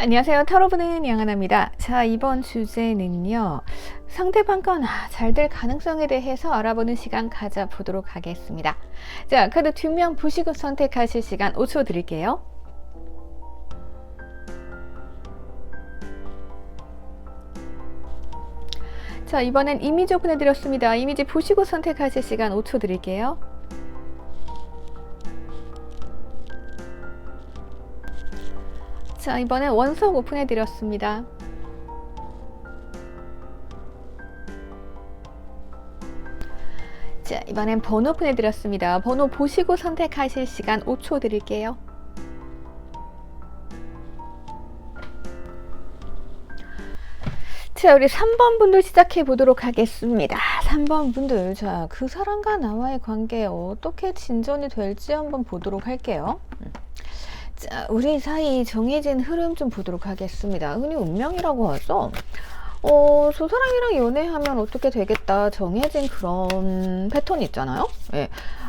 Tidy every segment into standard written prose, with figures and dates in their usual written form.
안녕하세요. 타로 보는 양하나입니다. 자, 이번 주제는요. 상대방과 잘 될 가능성에 대해서 알아보는 시간 가져보도록 하겠습니다. 자, 카드 2명 보시고 선택하실 시간 5초 드릴게요. 자, 이번엔 이미지 오픈해드렸습니다. 이미지 보시고 선택하실 시간 5초 드릴게요. 자, 이번엔 원석 오픈해드렸습니다. 자, 이번엔 번호 오픈해드렸습니다. 번호 보시고 선택하실 시간 5초 드릴게요. 자, 우리 3번 분들 시작해 보도록 하겠습니다. 3번 분들, 자, 그 사람과 나와의 관계 어떻게 진전이 될지 한번 보도록 할게요. 자, 우리 사이 정해진 흐름 좀 보도록 하겠습니다. 흔히 운명이라고 하죠. 저 사람이랑 연애하면 어떻게 되겠다 정해진 그런 패턴이 있잖아요. 예.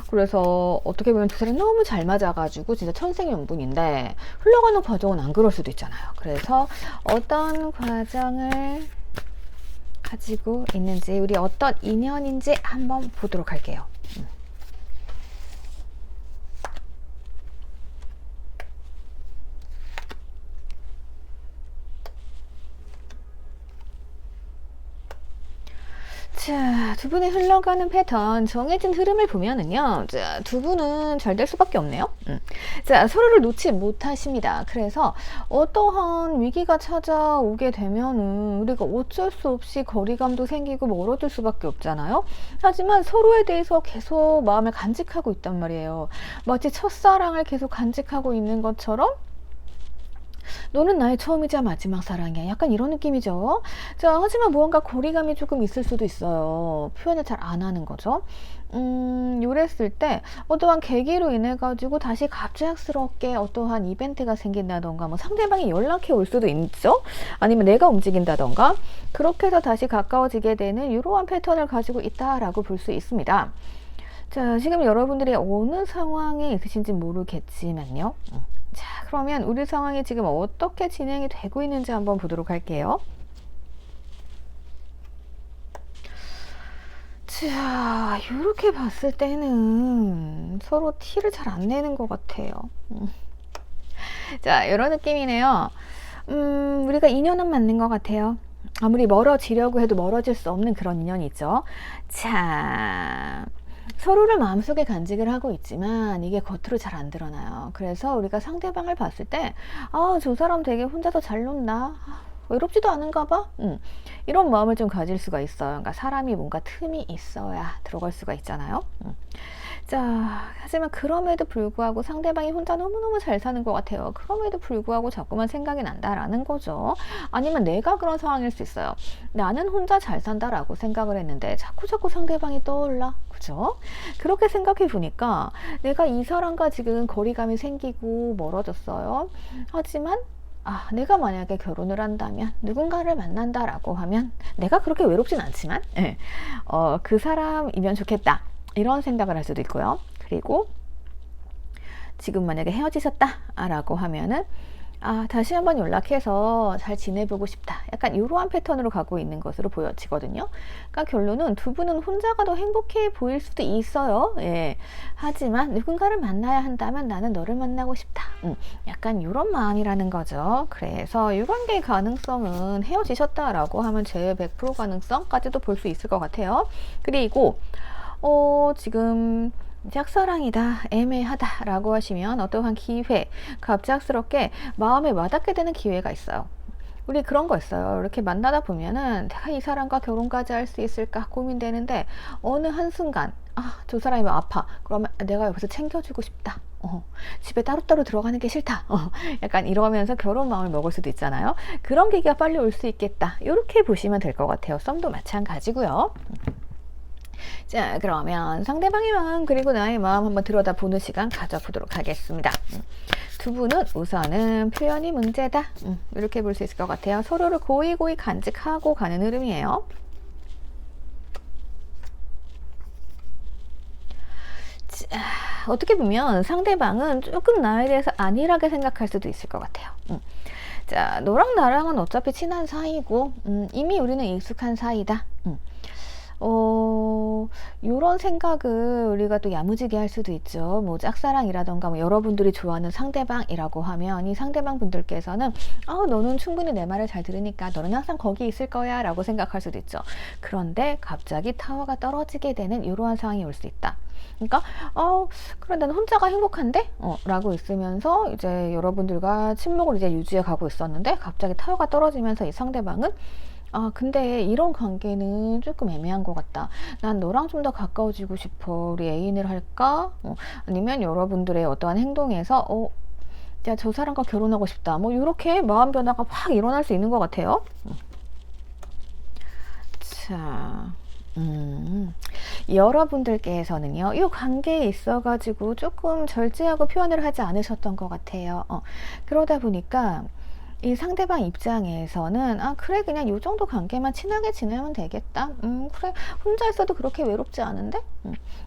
그래서 어떻게 보면 두 사람이 너무 잘 맞아가지고 진짜 천생연분인데 흘러가는 과정은 안 그럴 수도 있잖아요. 그래서 어떤 과정을 가지고 있는지, 우리 어떤 인연인지 한번 보도록 할게요. 자, 두 분의 흘러가는 패턴, 정해진 흐름을 보면은요, 자, 두 분은 잘 될 수밖에 없네요. 자, 서로를 놓지 못하십니다. 그래서 어떠한 위기가 찾아오게 되면은 우리가 어쩔 수 없이 거리감도 생기고 멀어질 수밖에 없잖아요. 하지만 서로에 대해서 계속 마음을 간직하고 있단 말이에요. 마치 첫사랑을 계속 간직하고 있는 것처럼 너는 나의 처음이자 마지막 사랑이야. 약간 이런 느낌이죠. 자, 하지만 무언가 거리감이 조금 있을 수도 있어요. 표현을 잘 안 하는 거죠. 요랬을 때 어떠한 계기로 인해 가지고 다시 갑작스럽게 어떠한 이벤트가 생긴다던가, 뭐 상대방이 연락해 올 수도 있죠. 아니면 내가 움직인다던가, 그렇게 해서 다시 가까워지게 되는 이러한 패턴을 가지고 있다라고 볼 수 있습니다. 자, 지금 여러분들이 어느 상황에 있으신지 모르겠지만요. 자, 그러면 우리 상황이 지금 어떻게 진행이 되고 있는지 한번 보도록 할게요. 자, 이렇게 봤을 때는 서로 티를 잘 안 내는 것 같아요. 자, 이런 느낌이네요. 우리가 인연은 맞는 것 같아요. 아무리 멀어지려고 해도 멀어질 수 없는 그런 인연이 있죠. 자, 서로를 마음속에 간직을 하고 있지만 이게 겉으로 잘 안 드러나요. 그래서 우리가 상대방을 봤을 때, 아, 저 사람 되게 혼자서 잘 논다, 외롭지도 않은가 봐, 이런 마음을 좀 가질 수가 있어요. 그러니까 사람이 뭔가 틈이 있어야 들어갈 수가 있잖아요. 자, 하지만 그럼에도 불구하고 상대방이 혼자 너무너무 잘 사는 것 같아요. 그럼에도 불구하고 자꾸만 생각이 난다라는 거죠. 아니면 내가 그런 상황일 수 있어요. 나는 혼자 잘 산다라고 생각을 했는데 자꾸 상대방이 떠올라. 그죠? 그렇게 생각해 보니까 내가 이 사람과 지금 거리감이 생기고 멀어졌어요. 하지만 내가 만약에 결혼을 한다면, 누군가를 만난다라고 하면, 내가 그렇게 외롭진 않지만, 그 사람이면 좋겠다, 이런 생각을 할 수도 있고요. 그리고 지금 만약에 헤어지셨다라고 하면은, 다시 한번 연락해서 잘 지내보고 싶다, 약간 이러한 패턴으로 가고 있는 것으로 보여지거든요. 그러니까 결론은 두 분은 혼자가 더 행복해 보일 수도 있어요. 예. 하지만 누군가를 만나야 한다면 나는 너를 만나고 싶다, 약간 이런 마음이라는 거죠. 그래서 이 관계의 가능성은 헤어지셨다라고 하면 제외 100% 가능성까지도 볼 수 있을 것 같아요. 그리고 지금 짝사랑이다, 애매하다 라고 하시면 어떠한 기회, 갑작스럽게 마음에 와닿게 되는 기회가 있어요. 우리 그런 거 있어요. 이렇게 만나다 보면은 내가 이 사람과 결혼까지 할 수 있을까 고민되는데, 어느 한순간 저 사람이 뭐 아파, 그러면 내가 여기서 챙겨주고 싶다, 집에 따로따로 들어가는 게 싫다, 약간 이러면서 결혼 마음을 먹을 수도 있잖아요. 그런 계기가 빨리 올 수 있겠다, 이렇게 보시면 될 것 같아요. 썸도 마찬가지고요. 자, 그러면 상대방의 마음 그리고 나의 마음 한번 들여다보는 시간 가져보도록 하겠습니다. 두 분은 우선은 표현이 문제다, 이렇게 볼 수 있을 것 같아요. 서로를 고이고이 간직하고 가는 흐름이에요. 자, 어떻게 보면 상대방은 조금 나에 대해서 안일하게 생각할 수도 있을 것 같아요. 자, 너랑 나랑은 어차피 친한 사이고, 이미 우리는 익숙한 사이다. 요런 생각을 우리가 또 야무지게 할 수도 있죠. 뭐 짝사랑이라던가 뭐 여러분들이 좋아하는 상대방이라고 하면 이 상대방 분들께서는 너는 충분히 내 말을 잘 들으니까 너는 항상 거기 있을 거야 라고 생각할 수도 있죠. 그런데 갑자기 타워가 떨어지게 되는 이러한 상황이 올 수 있다. 그러니까 그래 나는 혼자가 행복한데? 라고 있으면서 이제 여러분들과 친목을 이제 유지해 가고 있었는데 갑자기 타워가 떨어지면서 이 상대방은 근데 이런 관계는 조금 애매한 것 같다. 난 너랑 좀 더 가까워지고 싶어. 우리 애인을 할까? 아니면 여러분들의 어떠한 행동에서 야, 저 사람과 결혼하고 싶다. 뭐 이렇게 마음 변화가 확 일어날 수 있는 것 같아요. 자, 여러분들께서는요, 이 관계에 있어가지고 조금 절제하고 표현을 하지 않으셨던 것 같아요. 그러다 보니까 이 상대방 입장에서는 그래 그냥 요 정도 관계만 친하게 지내면 되겠다. 그래 혼자 있어도 그렇게 외롭지 않은데?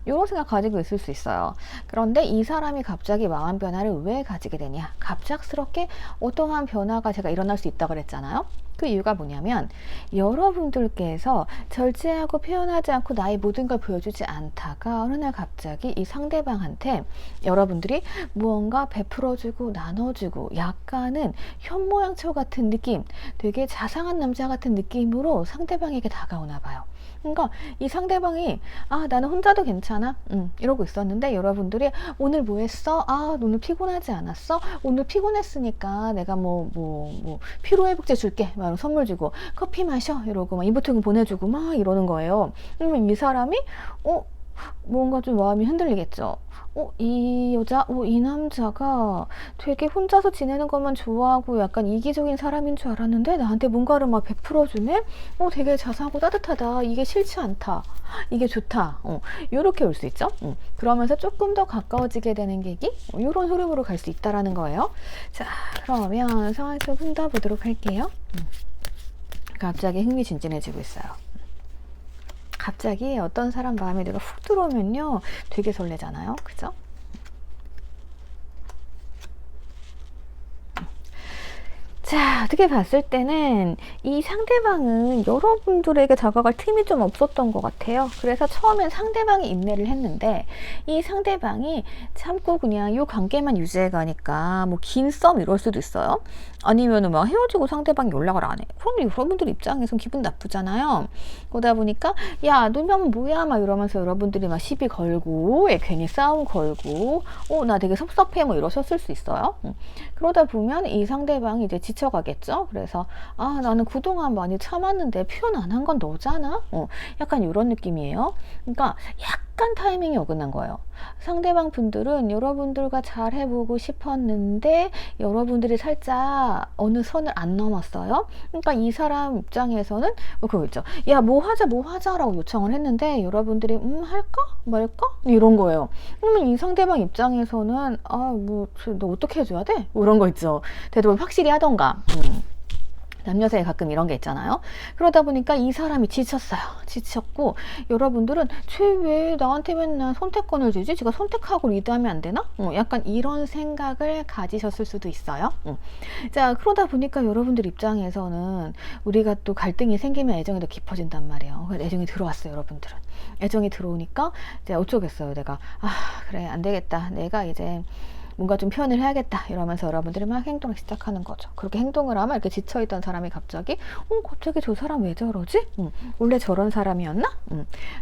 이런 생각 가지고 있을 수 있어요. 그런데 이 사람이 갑자기 마음 변화를 왜 가지게 되냐? 갑작스럽게 어떠한 변화가 제가 일어날 수 있다고 그랬잖아요. 그 이유가 뭐냐면 여러분들께서 절제하고 표현하지 않고 나의 모든 걸 보여주지 않다가 어느 날 갑자기 이 상대방한테 여러분들이 무언가 베풀어주고 나눠주고 약간은 현모양처 같은 느낌, 되게 자상한 남자 같은 느낌으로 상대방에게 다가오나 봐요. 그러니까 이 상대방이 나는 혼자도 괜찮아 이러고 있었는데 여러분들이 오늘 뭐 했어? 오늘 피곤하지 않았어? 오늘 피곤했으니까 내가 뭐 피로회복제 줄게 막 선물 주고 커피 마셔 이러고 막 이모티콘 보내주고 막 이러는 거예요. 그러면 이 사람이 뭔가 좀 마음이 흔들리겠죠. 이 여자, 이 남자가 되게 혼자서 지내는 것만 좋아하고 약간 이기적인 사람인 줄 알았는데 나한테 뭔가를 막 베풀어주네? 되게 자상하고 따뜻하다. 이게 싫지 않다. 이게 좋다. 요렇게 올 수 있죠. 그러면서 조금 더 가까워지게 되는 계기? 요런 흐름으로 갈 수 있다라는 거예요. 자, 그러면 상황 좀 푼다보도록 할게요. 갑자기 흥미진진해지고 있어요. 갑자기 어떤 사람 마음에 내가 훅 들어오면요 되게 설레잖아요. 그죠? 자, 어떻게 봤을 때는 이 상대방은 여러분들에게 다가갈 틈이 좀 없었던 것 같아요. 그래서 처음엔 상대방이 인내를 했는데 이 상대방이 참고 그냥 이 관계만 유지해 가니까 뭐 긴 썸 이럴 수도 있어요. 아니면은 막 헤어지고 상대방이 연락을 안 해. 그럼 여러분들 입장에선 기분 나쁘잖아요. 그러다 보니까 야, 놀면 뭐야 막 이러면서 여러분들이 막 시비 걸고 괜히 싸움 걸고 나 되게 섭섭해 뭐 이러셨을 수 있어요. 그러다 보면 이 상대방이 이제 지쳐가겠죠. 그래서 나는 그동안 많이 참았는데 표현 안 한 건 너잖아. 약간 이런 느낌이에요. 그러니까 약간 타이밍이 어긋난 거예요. 상대방 분들은 여러분들과 잘 해보고 싶었는데 여러분들이 살짝 어느 선을 안 넘었어요. 그러니까 이 사람 입장에서는 그거 있죠. 야, 뭐 하자라고 요청을 했는데 여러분들이 할까 말까 이런 거예요. 그러면 이 상대방 입장에서는 너 어떻게 해줘야 돼? 이런 거 있죠. 대답을 확실히 하던가. 남녀 사이에 가끔 이런 게 있잖아요. 그러다 보니까 이 사람이 지쳤어요. 지쳤고 여러분들은 쟤 왜 나한테 맨날 선택권을 주지? 제가 선택하고 리드하면 안 되나? 약간 이런 생각을 가지셨을 수도 있어요. 자, 그러다 보니까 여러분들 입장에서는 우리가 또 갈등이 생기면 애정이 더 깊어진단 말이에요. 애정이 들어왔어요. 여러분들은. 애정이 들어오니까 이제 어쩌겠어요. 내가 그래 안 되겠다. 내가 이제 뭔가 좀 표현을 해야겠다 이러면서 여러분들이 막 행동을 시작하는 거죠. 그렇게 행동을 하면 이렇게 지쳐있던 사람이 갑자기 갑자기 저 사람 왜 저러지? 원래 저런 사람이었나?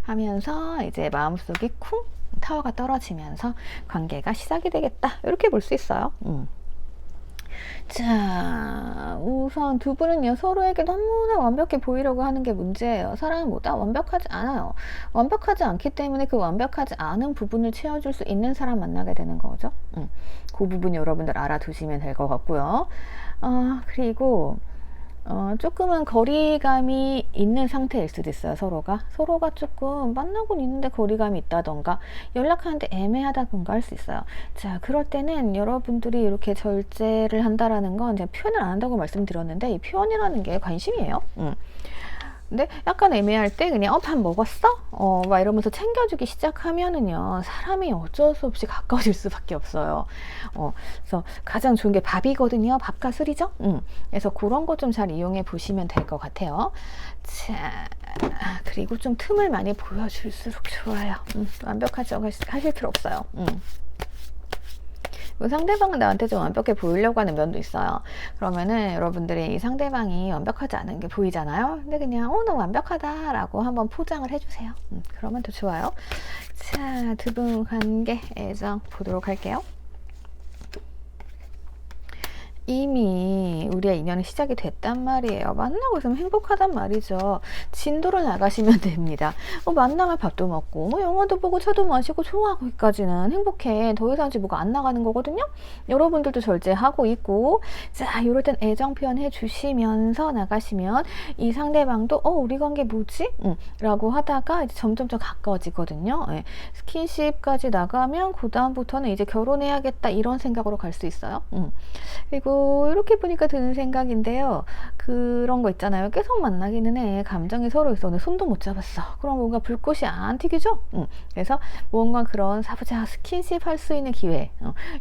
하면서 이제 마음속에 쿵 타워가 떨어지면서 관계가 시작이 되겠다 이렇게 볼 수 있어요. 자, 우선 두 분은요 서로에게 너무나 완벽해 보이려고 하는 게 문제예요. 사람은 뭐다 완벽하지 않아요. 완벽하지 않기 때문에 그 완벽하지 않은 부분을 채워줄 수 있는 사람 만나게 되는 거죠. 그 부분 여러분들 알아두시면 될 것 같고요. 그리고 조금은 거리감이 있는 상태일 수도 있어요. 서로가 조금 만나고는 있는데 거리감이 있다던가 연락하는데 애매하다던가 할 수 있어요. 자, 그럴 때는 여러분들이 이렇게 절제를 한다라는 건 제가 표현을 안 한다고 말씀드렸는데 이 표현이라는 게 관심이에요. 근데 약간 애매할 때 그냥 밥 먹었어? 막 이러면서 챙겨주기 시작하면은요, 사람이 어쩔 수 없이 가까워질 수밖에 없어요. 그래서 가장 좋은 게 밥이거든요. 밥과 술이죠. 그래서 그런 거 좀 잘 이용해 보시면 될 것 같아요. 자, 그리고 좀 틈을 많이 보여줄수록 좋아요. 완벽하죠? 하실 필요 없어요. 상대방은 나한테 좀 완벽해 보이려고 하는 면도 있어요. 그러면은 여러분들이 이 상대방이 완벽하지 않은 게 보이잖아요. 근데 그냥 너 완벽하다 라고 한번 포장을 해주세요. 그러면 더 좋아요. 자, 두 분 관계 애정 보도록 할게요. 이미 우리의 인연이 시작이 됐단 말이에요. 만나고 있으면 행복하단 말이죠. 진도를 나가시면 됩니다. 만나면 밥도 먹고 영화도 보고 차도 마시고 좋아하기까지는 행복해. 더 이상 뭐가 안 나가는 거거든요. 여러분들도 절제하고 있고, 자, 이럴 땐 애정 표현해 주시면서 나가시면 이 상대방도 우리 관계 뭐지? 라고 하다가 이제 점점점 가까워지거든요. 네. 스킨십까지 나가면 그 다음부터는 이제 결혼해야겠다 이런 생각으로 갈 수 있어요. 그리고 이렇게 보니까 드는 생각인데요. 그런 거 있잖아요. 계속 만나기는 해. 감정이 서로 있어. 오늘 손도 못 잡았어. 그럼 뭔가 불꽃이 안 튀기죠? 그래서 뭔가 그런 사부자 스킨십 할 수 있는 기회,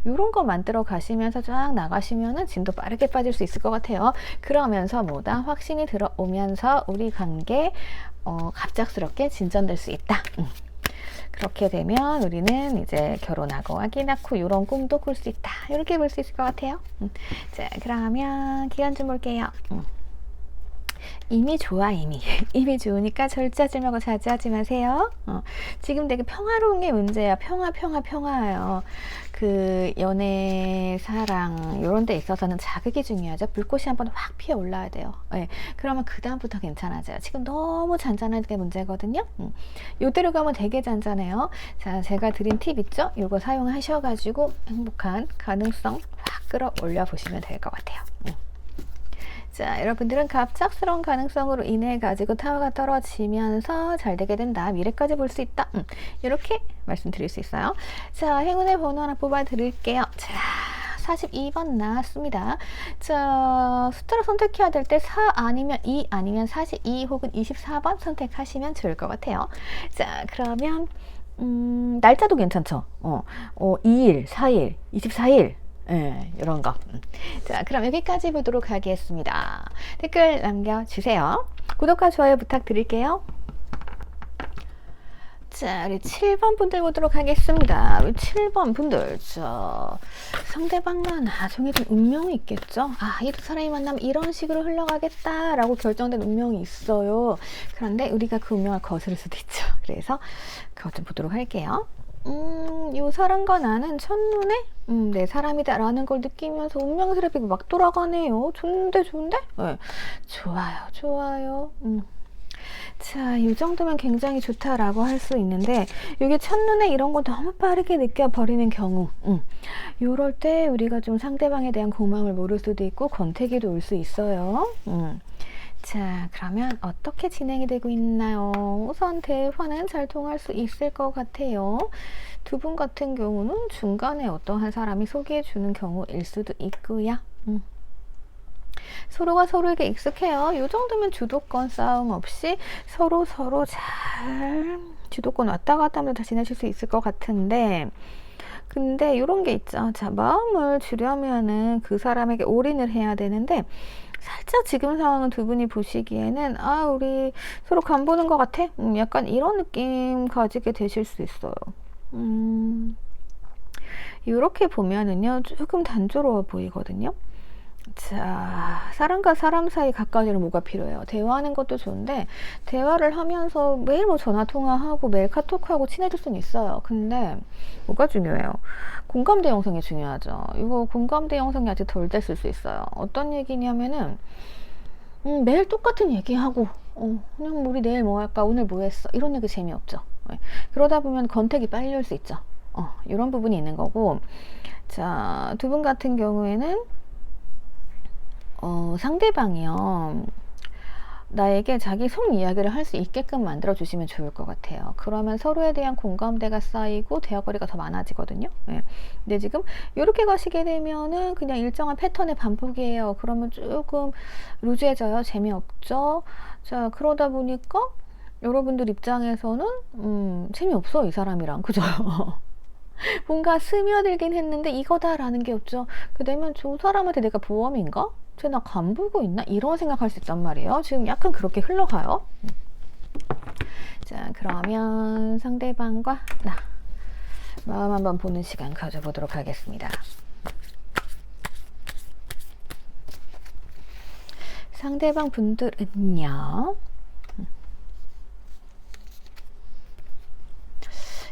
이런 거 만들어 가시면서 쫙 나가시면은 진도 빠르게 빠질 수 있을 것 같아요. 그러면서 뭐다 확신이 들어오면서 우리 관계 갑작스럽게 진전될 수 있다. 그렇게 되면 우리는 이제 결혼하고 아기 낳고 이런 꿈도 꿀 수 있다. 이렇게 볼 수 있을 것 같아요. 자, 그러면 기간 좀 볼게요. 이미 좋아, 이미 좋으니까 절제하지 자제하지 마세요. 지금 되게 평화로운 게 문제야. 평화예요. 그 연애, 사랑 이런 데 있어서는 자극이 중요하죠. 불꽃이 한번 확 피어 올라야 돼요. 네, 그러면 그 다음부터 괜찮아져요. 지금 너무 잔잔한 게 문제거든요. 요대로 가면 되게 잔잔해요. 자, 제가 드린 팁 있죠? 요거 사용하셔가지고 행복한 가능성 확 끌어올려 보시면 될 것 같아요. 자, 여러분들은 갑작스러운 가능성으로 인해 가지고 타워가 떨어지면서 잘 되게 된다. 미래까지 볼 수 있다. 이렇게 말씀드릴 수 있어요. 자, 행운의 번호 하나 뽑아 드릴게요. 자, 42번 나왔습니다. 자, 숫자를 선택해야 될 때 4 아니면 2 아니면 42 혹은 24번 선택하시면 좋을 것 같아요. 자, 그러면 날짜도 괜찮죠? 2일, 4일, 24일. 네, 이런 거. 자, 그럼 여기까지 보도록 하겠습니다. 댓글 남겨주세요. 구독과 좋아요 부탁드릴게요. 자, 우리 7번 분들 보도록 하겠습니다. 우리 7번 분들, 상대방과 나중에 좀 운명이 있겠죠? 이 두 사람이 만나면 이런 식으로 흘러가겠다라고 결정된 운명이 있어요. 그런데 우리가 그 운명을 거스를 수도 있죠. 그래서 그것 좀 보도록 할게요. 이 사람과 나는 첫눈에 내 사람이다 라는 걸 느끼면서 운명스럽게 막 돌아가네요. 좋은데? 네. 좋아요. 자, 이 정도면 굉장히 좋다라고 할 수 있는데, 이게 첫눈에 이런 거 너무 빠르게 느껴버리는 경우, 이럴 때 우리가 좀 상대방에 대한 고마움을 모를 수도 있고 권태기도 올 수 있어요. 자, 그러면 어떻게 진행이 되고 있나요? 우선 대화는 잘 통할 수 있을 것 같아요. 두 분 같은 경우는 중간에 어떠한 사람이 소개해주는 경우일 수도 있고요. 서로가 서로에게 익숙해요. 이 정도면 주도권 싸움 없이 서로 잘 주도권 왔다 갔다 하면서 지내실 수 있을 것 같은데, 근데 이런 게 있죠. 자, 마음을 주려면은 그 사람에게 올인을 해야 되는데, 살짝 지금 상황은 두 분이 보시기에는 우리 서로 간 보는 것 같아? 약간 이런 느낌 가지게 되실 수 있어요. 이렇게 보면은요, 조금 단조로워 보이거든요. 자, 사람과 사람 사이 가까워지는 뭐가 필요해요? 대화하는 것도 좋은데, 대화를 하면서 매일 전화 통화하고 매일 카톡하고 친해질 수는 있어요. 근데 뭐가 중요해요? 공감대 형성이 중요하죠. 이거 공감대 형성이 아직 덜 됐을 수 있어요. 어떤 얘기냐면은 매일 똑같은 얘기하고 그냥 우리 내일 뭐 할까? 오늘 뭐 했어? 이런 얘기 재미없죠. 네. 그러다 보면 권태기 빨리 올 수 있죠. 이런 부분이 있는 거고, 자, 두 분 같은 경우에는 상대방이요, 나에게 자기 속 이야기를 할 수 있게끔 만들어 주시면 좋을 것 같아요. 그러면 서로에 대한 공감대가 쌓이고 대화거리가 더 많아지거든요. 예. 근데 지금 이렇게 가시게 되면은 그냥 일정한 패턴의 반복이에요. 그러면 조금 루즈해져요. 재미없죠. 자, 그러다 보니까 여러분들 입장에서는 재미없어, 이 사람이랑. 그죠? 뭔가 스며들긴 했는데 이거다라는 게 없죠. 그러면 저 사람한테 내가 보험인가? 쟤 나 간 보고 있나? 이런 생각할 수 있단 말이에요. 지금 약간 그렇게 흘러가요. 자, 그러면 상대방과 나 마음 한번 보는 시간 가져보도록 하겠습니다. 상대방 분들은요,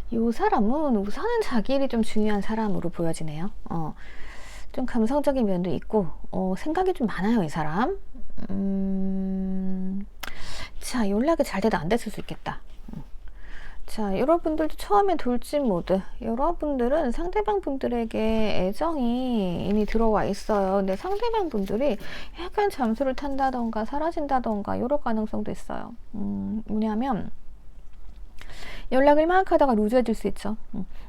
이 사람은 우선은 자기 일이 좀 중요한 사람으로 보여지네요. 좀 감성적인 면도 있고, 생각이 좀 많아요, 이 사람. 자, 연락이 잘 돼도 안 됐을 수 있겠다. 자, 여러분들도 처음에 돌진 모드. 여러분들은 상대방 분들에게 애정이 이미 들어와 있어요. 근데 상대방 분들이 약간 잠수를 탄다던가 사라진다던가 이럴 가능성도 있어요. 뭐냐면 연락을 막 하다가 루즈해질 수 있죠.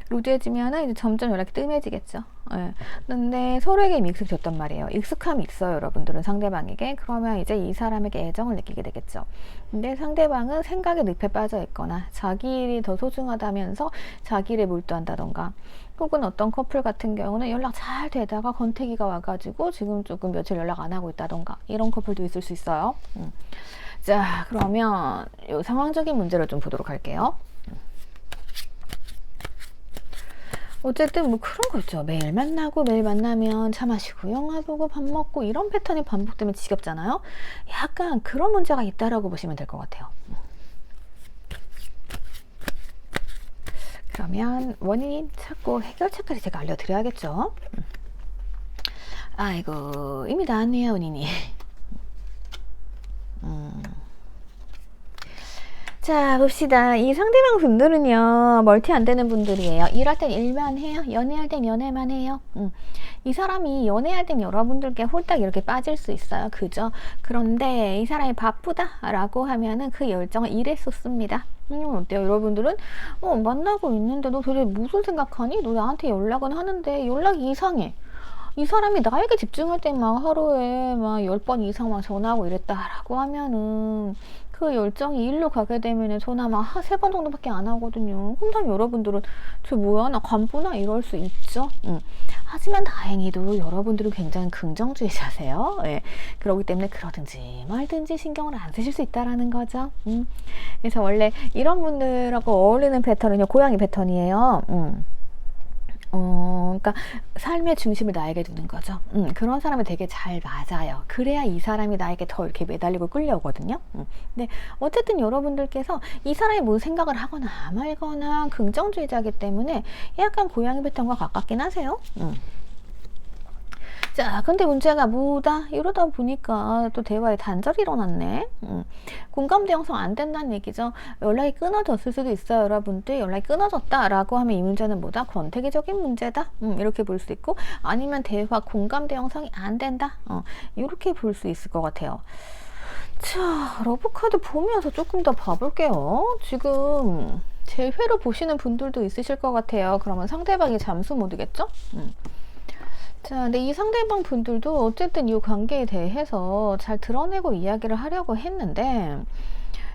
루즈해지면은 이제 점점 연락이 뜸해지겠죠. 예. 근데 서로에게 이미 익숙해졌단 말이에요. 익숙함이 있어요, 여러분들은 상대방에게. 그러면 이제 이 사람에게 애정을 느끼게 되겠죠. 근데 상대방은 생각에 늪에 빠져 있거나 자기 일이 더 소중하다면서 자기 일에 몰두한다던가, 혹은 어떤 커플 같은 경우는 연락 잘 되다가 권태기가 와가지고 지금 조금 며칠 연락 안 하고 있다던가, 이런 커플도 있을 수 있어요. 자, 그러면 이 상황적인 문제를 좀 보도록 할게요. 어쨌든 뭐 그런 거 있죠. 매일 만나고 매일 만나면 차 마시고 영화 보고 밥 먹고 이런 패턴이 반복되면 지겹잖아요. 약간 그런 문제가 있다라고 보시면 될 것 같아요. 그러면 원인 찾고 해결책까지 제가 알려드려야겠죠. 아이고, 이미 나왔네요, 원인이. 자, 봅시다. 이 상대방 분들은요, 멀티 안 되는 분들이에요. 일할 땐 일만 해요. 연애할 땐 연애만 해요. 이 사람이 연애할 땐 여러분들께 홀딱 이렇게 빠질 수 있어요. 그죠? 그런데 이 사람이 바쁘다라고 하면은 그 열정을 일에 쏟습니다. 어때요? 여러분들은 만나고 있는데 너 도대체 무슨 생각하니? 너 나한테 연락은 하는데 연락이 이상해. 이 사람이 나에게 집중할 때 막 하루에 막 10번 이상 막 전화하고 이랬다라고 하면은 그 열정이 일로 가게 되면은 전화 막 3번 정도밖에 안 하거든요. 그럼 여러분들은 저 뭐야, 나 간부나 이럴 수 있죠. 하지만 다행히도 여러분들은 굉장히 긍정주의자세요. 예. 그렇기 때문에 그러든지 말든지 신경을 안 쓰실 수 있다라는 거죠. 그래서 원래 이런 분들하고 어울리는 패턴은요, 고양이 패턴이에요. 그러니까 삶의 중심을 나에게 두는 거죠. 그런 사람이 되게 잘 맞아요. 그래야 이 사람이 나에게 더 이렇게 매달리고 끌려오거든요. 근데 어쨌든 여러분들께서 이 사람이 무슨 생각을 하거나 말거나 긍정주의자이기 때문에 약간 고양이 패턴과 가깝긴 하세요. 자, 근데 문제가 뭐다? 이러다 보니까 또 대화에 단절이 일어났네. 공감대 형성 안 된다는 얘기죠. 연락이 끊어졌을 수도 있어요, 여러분들. 연락이 끊어졌다라고 하면 이 문제는 뭐다? 권태기적인 문제다. 이렇게 볼 수 있고, 아니면 대화 공감대 형성이 안 된다. 이렇게 볼 수 있을 것 같아요. 자, 러브카드 보면서 조금 더 봐볼게요. 지금 제 회로 보시는 분들도 있으실 것 같아요. 그러면 상대방이 잠수 모드겠죠? 자, 근데 이 상대방 분들도 어쨌든 이 관계에 대해서 잘 드러내고 이야기를 하려고 했는데,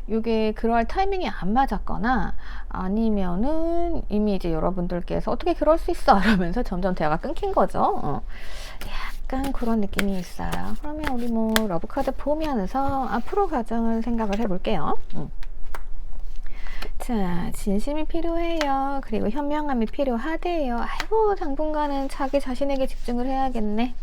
이게 그럴 타이밍이 안 맞았거나 아니면은 이미 이제 여러분들께서 어떻게 그럴 수 있어 이러면서 점점 대화가 끊긴 거죠. 약간 그런 느낌이 있어요. 그러면 우리 뭐 러브카드 보면서 앞으로 과정을 생각을 해볼게요. 자, 진심이 필요해요. 그리고 현명함이 필요하대요. 아이고, 당분간은 자기 자신에게 집중을 해야겠네.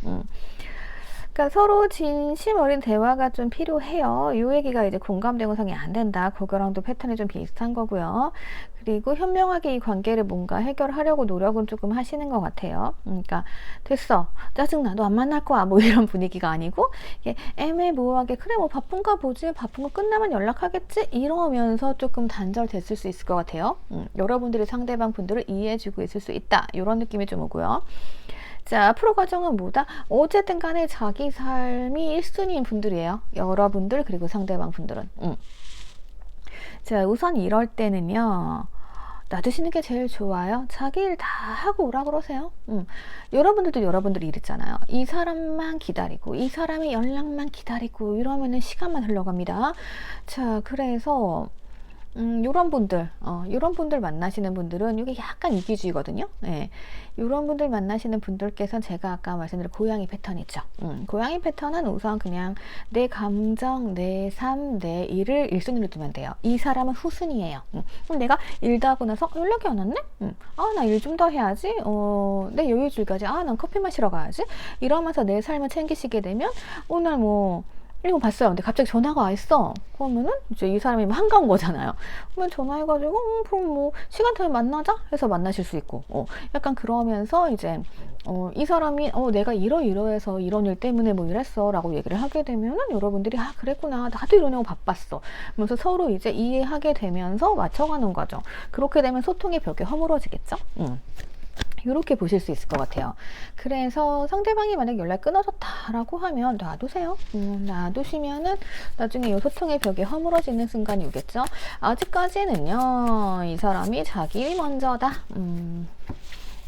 그러니까 서로 진심 어린 대화가 좀 필요해요. 이 얘기가 이제 공감대 형성이 안 된다. 그거랑도 패턴이 좀 비슷한 거고요. 그리고 현명하게 이 관계를 뭔가 해결하려고 노력은 조금 하시는 것 같아요. 그러니까 됐어, 짜증나, 너 안 만날 거야, 뭐 이런 분위기가 아니고 애매모호하게 그래 뭐 바쁜가 보지, 바쁜 거 끝나면 연락하겠지, 이러면서 조금 단절됐을 수 있을 것 같아요. 여러분들이 상대방 분들을 이해해주고 있을 수 있다, 이런 느낌이 좀 오고요. 자, 프로 과정은 뭐다? 어쨌든 간에 자기 삶이 1순위인 분들이에요. 여러분들 그리고 상대방 분들은. 자, 우선 이럴 때는요. 놔두시는 게 제일 좋아요. 자기 일 다 하고 오라 그러세요. 여러분들도 여러분들 일 있잖아요. 이 사람만 기다리고 이 사람의 연락만 기다리고 이러면은 시간만 흘러갑니다. 자, 그래서 요런 분들 만나시는 분들은 이게 약간 이기주의거든요. 예. 요런 분들 만나시는 분들께서는 제가 아까 말씀드린 고양이 패턴 있죠. 고양이 패턴은 우선 그냥 내 감정, 내 삶, 내 일을 1순위로 두면 돼요. 이 사람은 후순위예요. 그럼 내가 일도 하고 나서 연락이 안 왔네? 아, 나 일 좀 더 해야지. 내 여유줄까지. 아, 난 커피 마시러 가야지. 이러면서 내 삶을 챙기시게 되면 오늘 뭐 이거 봤어요. 근데 갑자기 전화가 와 있어. 그러면은 이제 이 사람이 한가한 거잖아요. 그러면 전화해가지고 그럼 뭐 시간 되면 만나자 해서 만나실 수 있고, 약간 그러면서 이제 이 사람이 내가 이러이러해서 이런 일 때문에 뭐 이랬어라고 얘기를 하게 되면은 여러분들이 아 그랬구나 나도 이러냐고 바빴어. 그러면서 서로 이제 이해하게 되면서 맞춰가는 거죠. 그렇게 되면 소통의 벽이 허물어지겠죠. 이렇게 보실 수 있을 것 같아요. 그래서 상대방이 만약 연락 끊어졌다라고 하면 놔두세요. 놔두시면은 나중에 이 소통의 벽이 허물어지는 순간이 오겠죠. 아직까지는요, 이 사람이 자기 일 먼저다.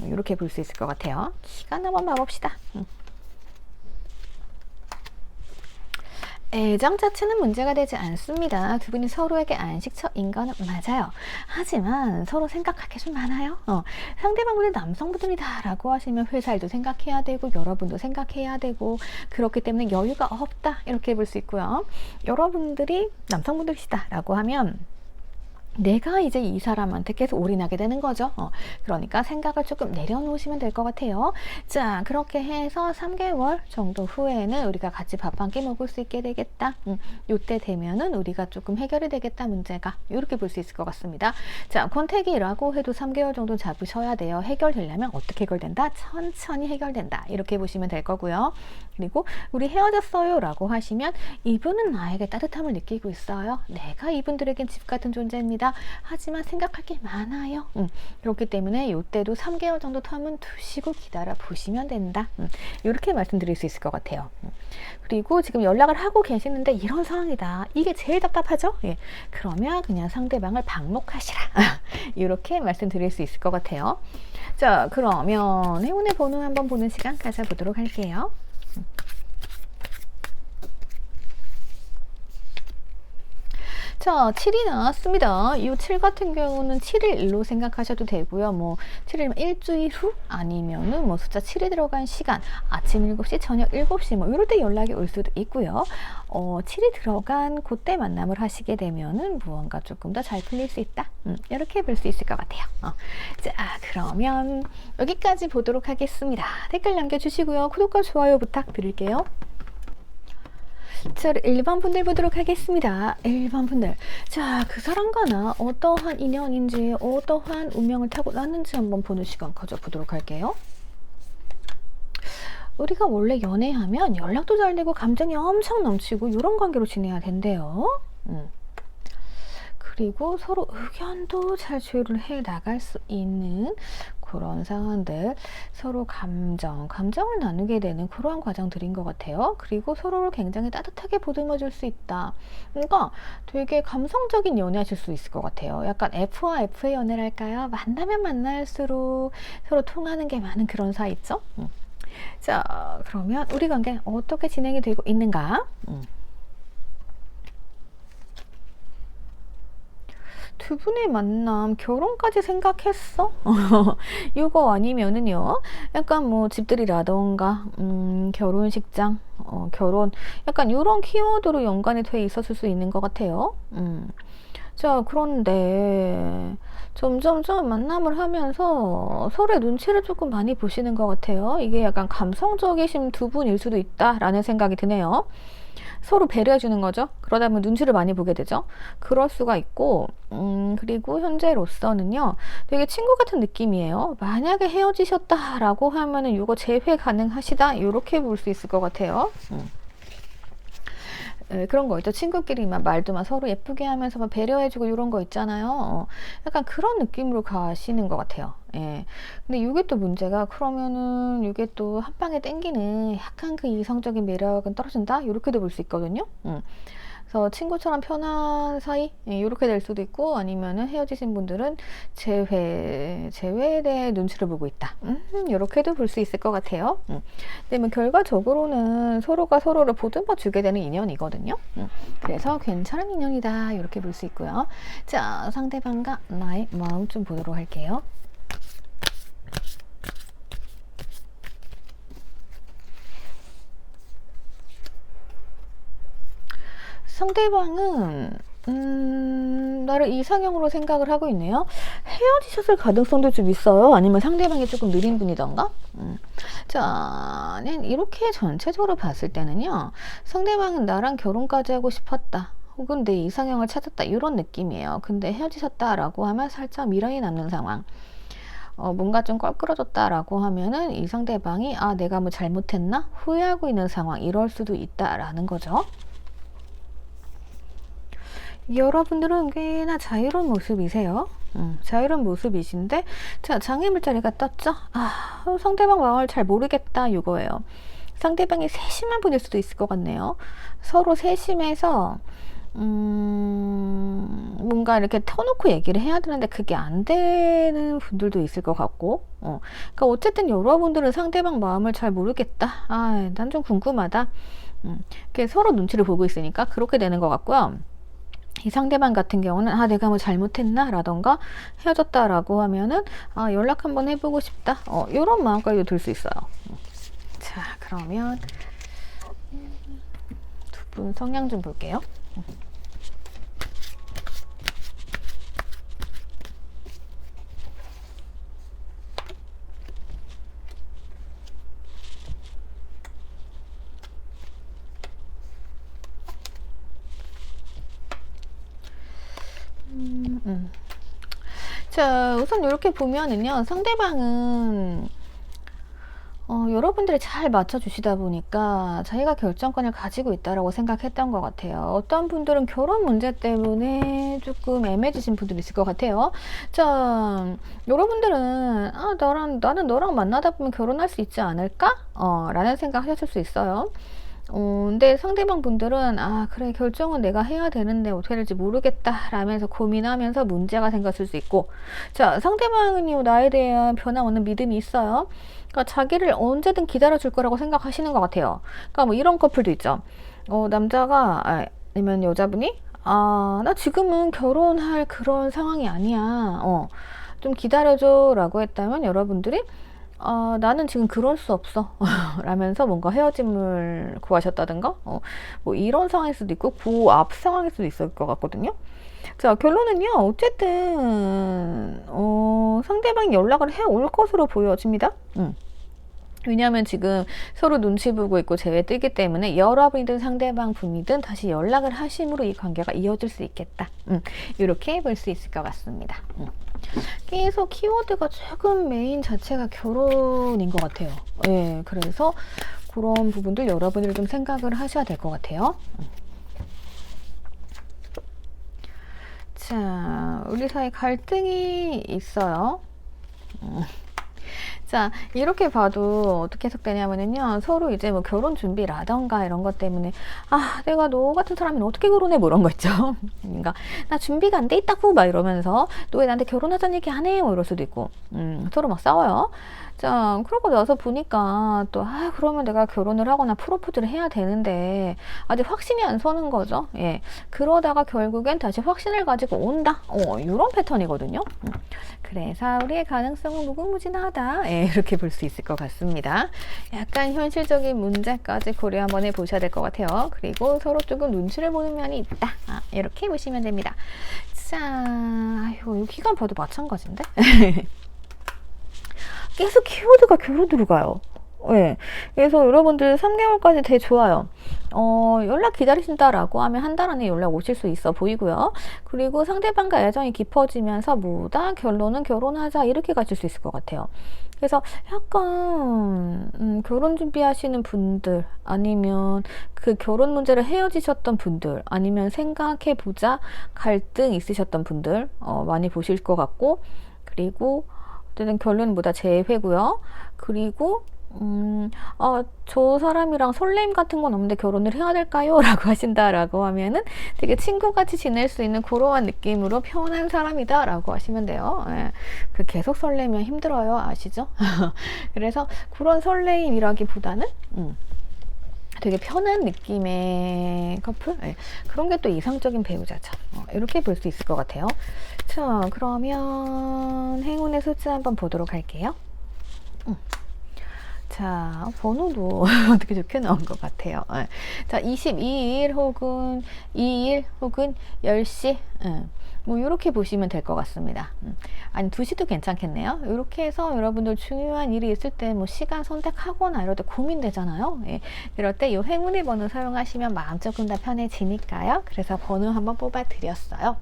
이렇게 볼 수 있을 것 같아요. 시간 한번 봐봅시다. 애정 자체는 문제가 되지 않습니다. 두 분이 서로에게 안식처인 거는 맞아요. 하지만 서로 생각할 게 좀 많아요. 상대방분이 남성분들이다 라고 하시면 회사 일도 생각해야 되고 여러분도 생각해야 되고 그렇기 때문에 여유가 없다 이렇게 볼 수 있고요. 여러분들이 남성분들이시다 라고 하면 내가 이제 이 사람한테 계속 올인하게 되는 거죠. 그러니까 생각을 조금 내려놓으시면 될 것 같아요. 자, 그렇게 해서 3개월 정도 후에는 우리가 같이 밥 한 끼 먹을 수 있게 되겠다. 요때 되면은 우리가 조금 해결이 되겠다, 문제가. 이렇게 볼 수 있을 것 같습니다. 자, 권태기라고 해도 3개월 정도 잡으셔야 돼요. 해결되려면 어떻게 해결된다? 천천히 해결된다. 이렇게 보시면 될 거고요. 그리고 우리 헤어졌어요 라고 하시면 이분은 나에게 따뜻함을 느끼고 있어요. 내가 이분들에겐 집 같은 존재입니다. 하지만 생각할 게 많아요. 그렇기 때문에 이때도 3개월 정도 텀은 두시고 기다려 보시면 된다. 이렇게 말씀드릴 수 있을 것 같아요. 그리고 지금 연락을 하고 계시는데 이런 상황이다. 이게 제일 답답하죠? 예. 그러면 그냥 상대방을 방목하시라. 이렇게 말씀드릴 수 있을 것 같아요. 자, 그러면 행운의 번호 한번 보는 시간 가져보도록 할게요. 자, 7이 나왔습니다. 이 7 같은 경우는 7일 일로 생각하셔도 되고요. 뭐 7일 일주일 후 아니면은 뭐 숫자 7이 들어간 시간 아침 7시 저녁 7시 뭐 이럴 때 연락이 올 수도 있고요. 7이 들어간 그때 만남을 하시게 되면은 무언가 조금 더 잘 풀릴 수 있다. 이렇게 볼 수 있을 것 같아요. 자, 그러면 여기까지 보도록 하겠습니다. 댓글 남겨주시고요. 구독과 좋아요 부탁드릴게요. 자, 1번 분들 보도록 하겠습니다. 1번 분들. 자, 그 사람과 나 어떠한 인연인지 어떠한 운명을 타고 났는지 한번 보는 시간 가져보도록 할게요. 우리가 원래 연애하면 연락도 잘 되고 감정이 엄청 넘치고 이런 관계로 지내야 된대요. 그리고 서로 의견도 잘 조율을 해 나갈 수 있는 그런 상황들, 서로 감정을 나누게 되는 그러한 과정들인 것 같아요. 그리고 서로를 굉장히 따뜻하게 보듬어 줄 수 있다. 그러니까 되게 감성적인 연애하실 수 있을 것 같아요. 약간 F와 F의 연애랄까요? 만나면 만날수록 서로 통하는 게 많은 그런 사이 있죠? 자, 그러면 우리 관계 어떻게 진행이 되고 있는가? 두 분의 만남 결혼까지 생각했어? 이거 아니면은요 약간 뭐 집들이라던가 결혼식장 결혼 약간 이런 키워드로 연관이 돼 있었을 수 있는 것 같아요. 자, 그런데 점점점 만남을 하면서 서로의 눈치를 조금 많이 보시는 것 같아요. 이게 약간 감성적이신 두 분일 수도 있다라는 생각이 드네요. 서로 배려해 주는 거죠. 그러다 보면 눈치를 많이 보게 되죠. 그럴 수가 있고 그리고 현재로서는요 되게 친구 같은 느낌이에요. 만약에 헤어지셨다라고 하면은 이거 재회 가능하시다 이렇게 볼 수 있을 것 같아요. 그런 거 있죠. 친구끼리 막 말도 막 서로 예쁘게 하면서 막 배려해주고 이런 거 있잖아요. 약간 그런 느낌으로 가시는 것 같아요. 예. 근데 이게 또 문제가 그러면은 이게 또 한 방에 땡기는 약간 그 이성적인 매력은 떨어진다? 이렇게도 볼 수 있거든요. 그래서 친구처럼 편한 사이? 이렇게 될 수도 있고, 아니면은 헤어지신 분들은 재회에 대해 눈치를 보고 있다. 이렇게도 볼 수 있을 것 같아요. 근데 뭐 결과적으로는 서로가 서로를 보듬어 주게 되는 인연이거든요. 그래서 괜찮은 인연이다. 이렇게 볼 수 있고요. 자, 상대방과 나의 마음 좀 보도록 할게요. 상대방은 나를 이상형으로 생각을 하고 있네요. 헤어지셨을 가능성도 좀 있어요. 아니면 상대방이 조금 느린 분이던가. 자, 이렇게 전체적으로 봤을 때는요, 상대방은 나랑 결혼까지 하고 싶었다, 혹은 내 이상형을 찾았다, 이런 느낌이에요. 근데 헤어지셨다라고 하면 살짝 미련이 남는 상황. 뭔가 좀 껄끄러졌다라고 하면은 이 상대방이 내가 뭐 잘못했나 후회하고 있는 상황, 이럴 수도 있다라는 거죠. 여러분들은 꽤나 자유로운 모습이세요. 자유로운 모습이신데, 자, 장애물 자리가 떴죠? 상대방 마음을 잘 모르겠다, 이거예요. 상대방이 세심한 분일 수도 있을 것 같네요. 서로 세심해서 뭔가 이렇게 터놓고 얘기를 해야 되는데 그게 안 되는 분들도 있을 것 같고, 그러니까 어쨌든 여러분들은 상대방 마음을 잘 모르겠다. 난 좀 궁금하다. 서로 눈치를 보고 있으니까 그렇게 되는 것 같고요. 이 상대방 같은 경우는 내가 뭐 잘못했나? 라던가 헤어졌다라고 하면은 연락 한번 해보고 싶다. 이런 마음까지도 들 수 있어요. 자, 그러면 두 분 성향 좀 볼게요. 자, 우선 이렇게 보면은요, 상대방은 여러분들이 잘 맞춰주시다 보니까 자기가 결정권을 가지고 있다라고 생각했던 것 같아요. 어떤 분들은 결혼 문제 때문에 조금 애매해지신 분들이 있을 것 같아요. 자, 여러분들은 나는 너랑 만나다 보면 결혼할 수 있지 않을까? 라는 생각 하셨을 수 있어요. 근데 상대방 분들은 그래, 결정은 내가 해야 되는데 어떻게 될지 모르겠다 라면서 고민하면서 문제가 생겼을 수 있고, 자, 상대방은요, 나에 대한 변함없는 믿음이 있어요. 그러니까 자기를 언제든 기다려줄 거라고 생각하시는 것 같아요. 그러니까 뭐 이런 커플도 있죠. 남자가 아니면 여자분이 나 지금은 결혼할 그런 상황이 아니야, 좀 기다려줘 라고 했다면, 여러분들이 나는 지금 그럴 수 없어 라면서 뭔가 헤어짐을 구하셨다든가, 뭐 이런 상황일 수도 있고 그 앞 상황일 수도 있을 것 같거든요. 자, 결론은요, 어쨌든 상대방이 연락을 해올 것으로 보여집니다. 왜냐하면 지금 서로 눈치 보고 있고 재회 뜨기 때문에 여러분이든 상대방 분이든 다시 연락을 하심으로 이 관계가 이어질 수 있겠다. 이렇게 볼 수 있을 것 같습니다. 계속 키워드가 조금 메인 자체가 결혼인 것 같아요. 예, 그래서 그런 부분들 여러분들이 좀 생각을 하셔야 될 것 같아요. 자, 우리 사이 갈등이 있어요. 자, 이렇게 봐도 어떻게 해석되냐면요, 서로 이제 뭐 결혼 준비라던가 이런 것 때문에 내가 너 같은 사람이랑 어떻게 결혼해, 뭐 이런 거 있죠. 그러니까 나 준비가 안 돼 있다고 막 이러면서 너 왜 나한테 결혼하자는 얘기 안 해, 뭐 이럴 수도 있고, 서로 막 싸워요. 자, 그러고 나서 보니까 또 그러면 내가 결혼을 하거나 프로포즈를 해야 되는데 아직 확신이 안 서는 거죠. 예, 그러다가 결국엔 다시 확신을 가지고 온다, 이런 패턴이거든요. 그래서 우리의 가능성은 무궁무진하다, 예, 이렇게 볼 수 있을 것 같습니다. 약간 현실적인 문제까지 고려 한번 해보셔야 될 것 같아요. 그리고 서로 조금 눈치를 보는 면이 있다, 이렇게 보시면 됩니다. 자, 여기가 봐도 마찬가지인데 계속 키워드가 결혼으로 가요. 네. 그래서 여러분들 3개월까지 되게 좋아요. 연락 기다리신다라고 하면 한 달 안에 연락 오실 수 있어 보이고요. 그리고 상대방과 애정이 깊어지면서 뭐다 결론은 결혼하자 이렇게 가실 수 있을 것 같아요. 그래서 약간 결혼 준비하시는 분들 아니면 그 결혼 문제를 헤어지셨던 분들 아니면 생각해보자 갈등 있으셨던 분들 많이 보실 것 같고 그리고 어쨌든 결론은 뭐다 재회고요. 그리고 저 사람이랑 설렘 같은 건 없는데 결혼을 해야 될까요? 라고 하신다라고 하면은 되게 친구같이 지낼 수 있는 그러한 느낌으로 편한 사람이다 라고 하시면 돼요. 예. 그 계속 설레면 힘들어요. 아시죠? 그래서 그런 설레임이라기보다는 되게 편한 느낌의 커플? 네. 그런 게 또 이상적인 배우자죠. 이렇게 볼 수 있을 것 같아요. 자, 그러면 행운의 숫자 한번 보도록 할게요. 자, 번호도 어떻게 좋게 나온 것 같아요. 네. 자, 22일 혹은 2일 혹은 10시. 뭐 이렇게 보시면 될 것 같습니다. 아니 2시도 괜찮겠네요. 이렇게 해서 여러분들 중요한 일이 있을 때 뭐 시간 선택하거나 이럴 때 고민되잖아요. 예. 이럴 때 이 행운의 번호 사용하시면 마음 조금 더 편해지니까요. 그래서 번호 한번 뽑아 드렸어요.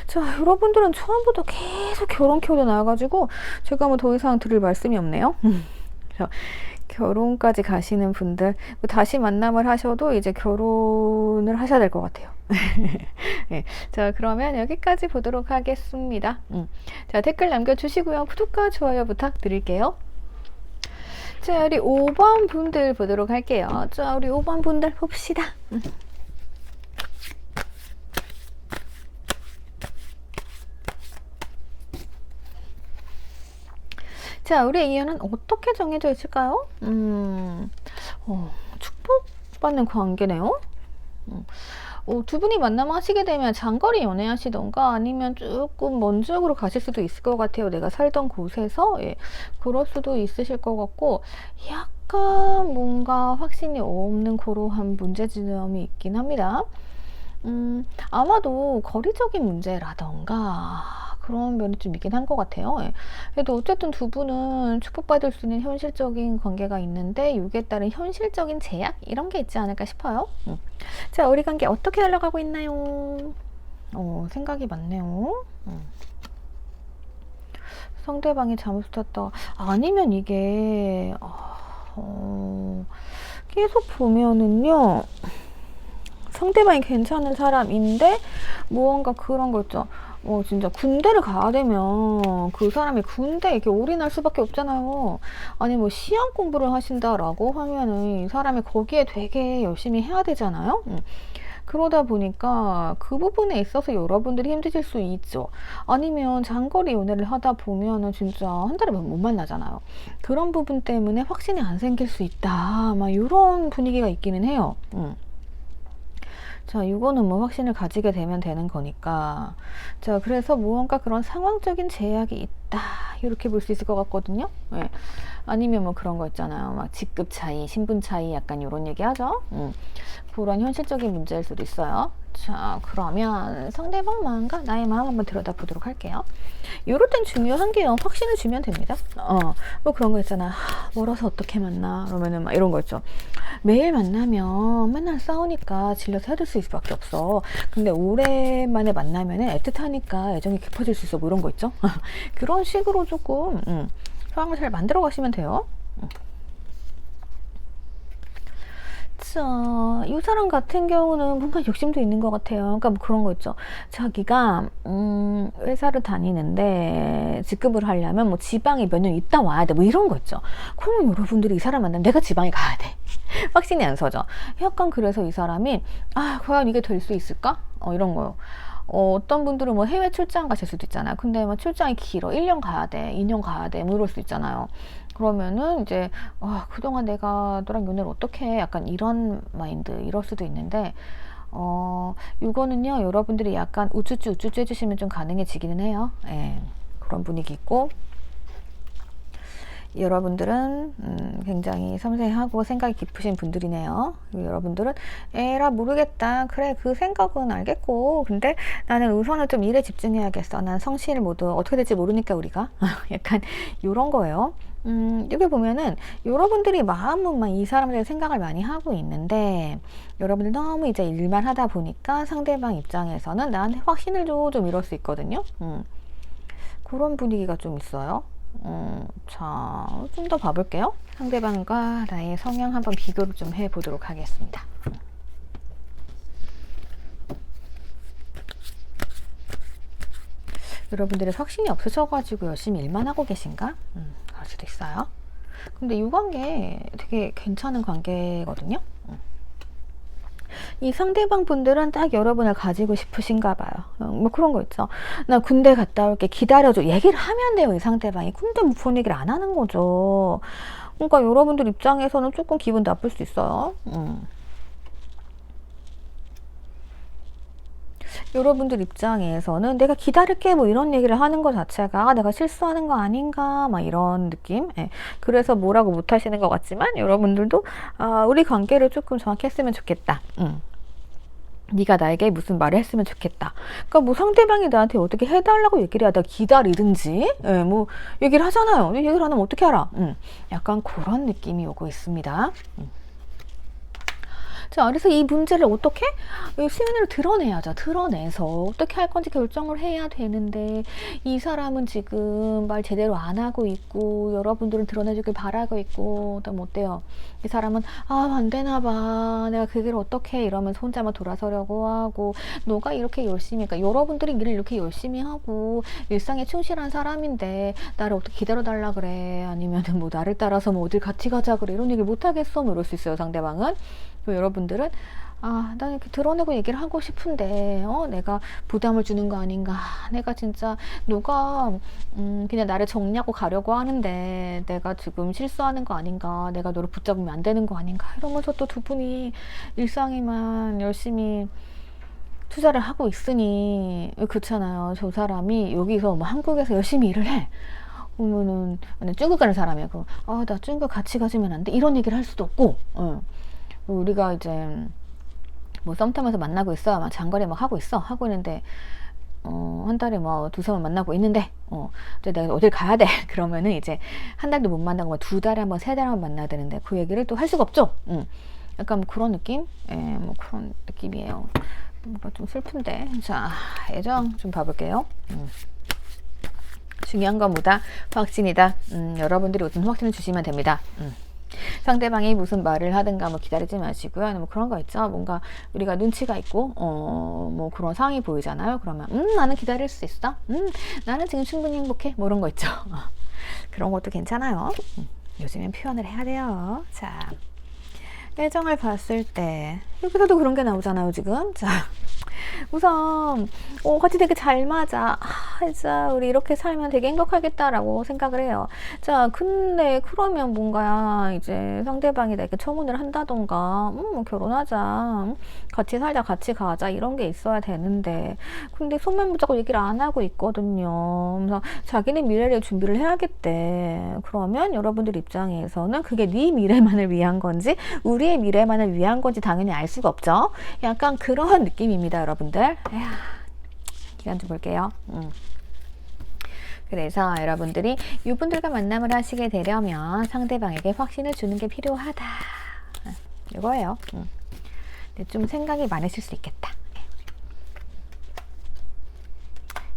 자, 여러분들은 처음부터 계속 결혼 키워드 나와가지고 제가 뭐 더 이상 드릴 말씀이 없네요. 그래서 결혼까지 가시는 분들 다시 만남을 하셔도 이제 결혼을 하셔야 될 것 같아요. 네. 자, 그러면 여기까지 보도록 하겠습니다. 자, 댓글 남겨주시고요. 구독과 좋아요 부탁드릴게요. 자, 우리 5번 분들 보도록 할게요. 자, 우리 5번 분들 봅시다. 자, 우리의 인연은 어떻게 정해져 있을까요? 축복받는 관계네요. 두 분이 만남하시게 되면 장거리 연애하시던가 아니면 조금 먼 지역으로 가실 수도 있을 것 같아요. 내가 살던 곳에서. 예, 그럴 수도 있으실 것 같고 약간 뭔가 확신이 없는 그러한 문제지점이 있긴 합니다. 아마도 거리적인 문제라던가 그런 면이 좀 있긴 한 것 같아요. 예. 그래도 어쨌든 두 분은 축복받을 수 있는 현실적인 관계가 있는데 이에 따른 현실적인 제약 이런 게 있지 않을까 싶어요. 자, 우리 관계 어떻게 흘러가고 있나요? 생각이 많네요. 상대방이 잘못 탔다. 아니면 이게 계속 보면은요. 상대방이 괜찮은 사람인데 무언가 그런 거 있죠. 진짜 군대를 가야 되면 그 사람이 군대에 이렇게 올인할 수밖에 없잖아요. 아니 뭐 시험 공부를 하신다라고 하면은 이 사람이 거기에 되게 열심히 해야 되잖아요. 그러다 보니까 그 부분에 있어서 여러분들이 힘드실 수 있죠. 아니면 장거리 연애를 하다 보면은 진짜 한 달에 못 만나잖아요. 그런 부분 때문에 확신이 안 생길 수 있다. 막 이런 분위기가 있기는 해요. 자, 이거는 뭐 확신을 가지게 되면 되는 거니까. 자, 그래서 무언가 그런 상황적인 제약이 있다. 이렇게 볼 수 있을 것 같거든요. 네. 아니면 뭐 그런 거 있잖아요. 막 직급 차이, 신분 차이 약간 이런 얘기 하죠. 그런 현실적인 문제일 수도 있어요. 자, 그러면 상대방 마음과 나의 마음 한번 들여다보도록 할게요. 이럴 땐 중요한 게요. 확신을 주면 됩니다. 뭐 그런 거 있잖아. 멀어서 어떻게 만나? 그러면은 막 이런 거 있죠. 매일 만나면 맨날 싸우니까 질려서 헤어질 수밖에 없어. 근데 오랜만에 만나면은 애틋하니까 애정이 깊어질 수 있어. 뭐 이런 거 있죠. 그런 식으로 조금 상황을 잘 만들어 가시면 돼요. 자, 이 사람 같은 경우는 뭔가 욕심도 있는 것 같아요. 그러니까 뭐 그런 거 있죠. 자기가 회사를 다니는데 직급을 하려면 뭐 지방에 몇 년 있다 와야 돼. 뭐 이런 거 있죠. 그러면 여러분들이 이 사람 만나면 내가 지방에 가야 돼. 확신이 안 서죠. 약간 그래서 이 사람이 과연 이게 될 수 있을까? 이런 거요. 어떤 분들은 뭐 해외 출장 가실 수도 있잖아요. 근데 뭐 출장이 길어. 1년 가야 돼. 2년 가야 돼. 뭐 이럴 수 있잖아요. 그러면은 이제 그동안 내가 너랑 연애를 어떻게 해? 약간 이런 마인드 이럴 수도 있는데 이거는요 여러분들이 약간 우쭈쭈 해주시면 좀 가능해지기는 해요. 예, 그런 분위기 있고 여러분들은 굉장히 섬세하고 생각이 깊으신 분들이네요. 여러분들은 에라 모르겠다. 그래 그 생각은 알겠고 근데 나는 우선은 좀 일에 집중해야겠어. 난 성실 모두 어떻게 될지 모르니까 우리가 약간 이런 거예요. 여기 보면은 여러분들이 마음은 막 이 사람에 대해 생각을 많이 하고 있는데 여러분들 너무 이제 일만 하다 보니까 상대방 입장에서는 나한테 확신을 줘 좀 이럴 수 있거든요. 그런 분위기가 좀 있어요. 자, 좀 더 봐볼게요. 상대방과 나의 성향 한번 비교를 좀 해보도록 하겠습니다. 여러분들이 확신이 없으셔가지고 열심히 일만 하고 계신가? 그럴 수도 있어요. 근데 이 관계 되게 괜찮은 관계거든요. 이 상대방 분들은 딱 여러분을 가지고 싶으신가 봐요. 뭐 그런 거 있죠. 나 군대 갔다 올게 기다려줘. 얘기를 하면 돼요, 이 상대방이. 근데 뭐 그런 얘기를 안 하는 거죠. 그러니까 여러분들 입장에서는 조금 기분 나쁠 수 있어요. 여러분들 입장에서는 내가 기다릴게 뭐 이런 얘기를 하는 것 자체가 내가 실수하는 거 아닌가 막 이런 느낌. 예. 그래서 뭐라고 못 하시는 것 같지만 여러분들도 우리 관계를 조금 정확히 했으면 좋겠다. 네가 나에게 무슨 말을 했으면 좋겠다. 그러니까 뭐 상대방이 나한테 어떻게 해달라고 얘기를 해야 돼. 기다리든지 뭐 얘기를 하잖아요. 얘기를 안 하면 어떻게 알아. 약간 그런 느낌이 오고 있습니다. 자, 그래서 이 문제를 어떻게 시민으로 드러내야죠. 드러내서 어떻게 할 건지 결정을 해야 되는데 이 사람은 지금 말 제대로 안 하고 있고 여러분들은 드러내주길 바라고 있고 또 어때요? 이 사람은 안 되나 봐. 내가 그 길을 어떻게 이러면서 혼자만 돌아서려고 하고 너가 이렇게 열심히 그러니까 여러분들이 일을 이렇게 열심히 하고 일상에 충실한 사람인데 나를 어떻게 기다려달라 그래. 아니면은 뭐 나를 따라서 뭐 어딜 같이 가자 그래. 이런 얘기 못 하겠어. 뭐 이럴 수 있어요. 상대방은. 여러분들은 난 이렇게 드러내고 얘기를 하고 싶은데 내가 부담을 주는 거 아닌가. 내가 진짜 너가 그냥 나를 정리하고 가려고 하는데 내가 지금 실수하는 거 아닌가. 내가 너를 붙잡으면 안 되는 거 아닌가. 이러면서 또 두 분이 일상에만 열심히 투자를 하고 있으니 그렇잖아요. 저 사람이 여기서 뭐 한국에서 열심히 일을 해. 그러면은 중국 가는 사람이야. 그럼 나 중국 같이 가주면 안 돼. 이런 얘기를 할 수도 없고. 우리가 이제 뭐 썸 타면서 만나고 있어. 막 장거리 막 하고 있어. 하고 있는데 한 달에 뭐 두세 번 만나고 있는데 이제 내가 어딜 가야 돼. 그러면은 이제 한 달도 못 만나고 뭐 두 달에 한 번, 세 달에 한 번 만나야 되는데 그 얘기를 또 할 수가 없죠. 약간 뭐 그런 느낌? 뭐 그런 느낌이에요. 뭔가 좀 슬픈데. 자, 애정 좀 봐볼게요. 중요한 건 뭐다? 확신이다. 여러분들이 어떤 확신을 주시면 됩니다. 상대방이 무슨 말을 하든가 뭐 기다리지 마시고요. 뭐 그런 거 있죠. 뭔가 우리가 눈치가 있고 뭐 그런 상황이 보이잖아요. 그러면 나는 기다릴 수 있어. 나는 지금 충분히 행복해. 뭐 이런 거 있죠. 그런 것도 괜찮아요. 요즘엔 표현을 해야 돼요. 자, 애정을 봤을 때 여기서도 그런 게 나오잖아요. 지금. 자, 우선 같이 되게 잘 맞아. 진짜 우리 이렇게 살면 되게 행복하겠다라고 생각을 해요. 자, 근데 그러면 뭔가 이제 상대방이 나에게 청혼을 한다던가 뭐 결혼하자, 같이 살자, 같이 가자 이런 게 있어야 되는데 근데 손만 붙잡고 얘기를 안 하고 있거든요. 그래서 자기네 미래를 준비를 해야겠대. 그러면 여러분들 입장에서는 그게 네 미래만을 위한 건지 우리의 미래만을 위한 건지 당연히 알 수가 없죠. 약간 그런 느낌입니다, 여러분들. 기간 좀 볼게요. 그래서 여러분들이 이분들과 만남을 하시게 되려면 상대방에게 확신을 주는 게 필요하다. 이거예요. 근데 좀 생각이 많으실 수 있겠다.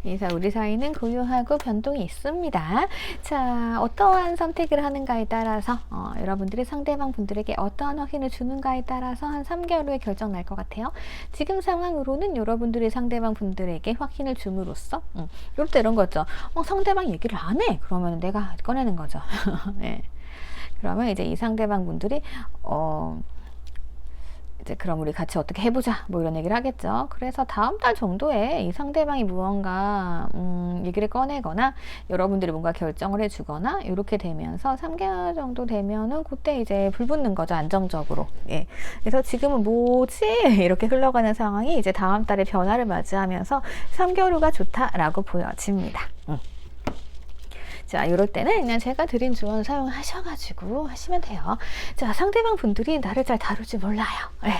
그래서 우리 사이는 고유하고 변동이 있습니다. 자, 어떠한 선택을 하는가에 따라서 여러분들이 상대방 분들에게 어떠한 확신을 주는가에 따라서 한 3개월 후에 결정 날 것 같아요. 지금 상황으로는 여러분들이 상대방 분들에게 확신을 줌으로써 이럴 때 이런 거죠. 상대방 얘기를 안 해. 그러면 내가 꺼내는 거죠. 네. 그러면 이제 이 상대방 분들이 이제 그럼 우리 같이 어떻게 해보자 뭐 이런 얘기를 하겠죠. 그래서 다음 달 정도에 이 상대방이 무언가 얘기를 꺼내거나 여러분들이 뭔가 결정을 해주거나 이렇게 되면서 3개월 정도 되면은 그때 이제 불붙는 거죠. 안정적으로. 예. 그래서 지금은 뭐지? 이렇게 흘러가는 상황이 이제 다음 달에 변화를 맞이하면서 3개월 후가 좋다라고 보여집니다. 자, 이럴 때는 그냥 제가 드린 조언 사용하셔가지고 하시면 돼요. 자, 상대방 분들이 나를 잘 다룰지 몰라요. 네.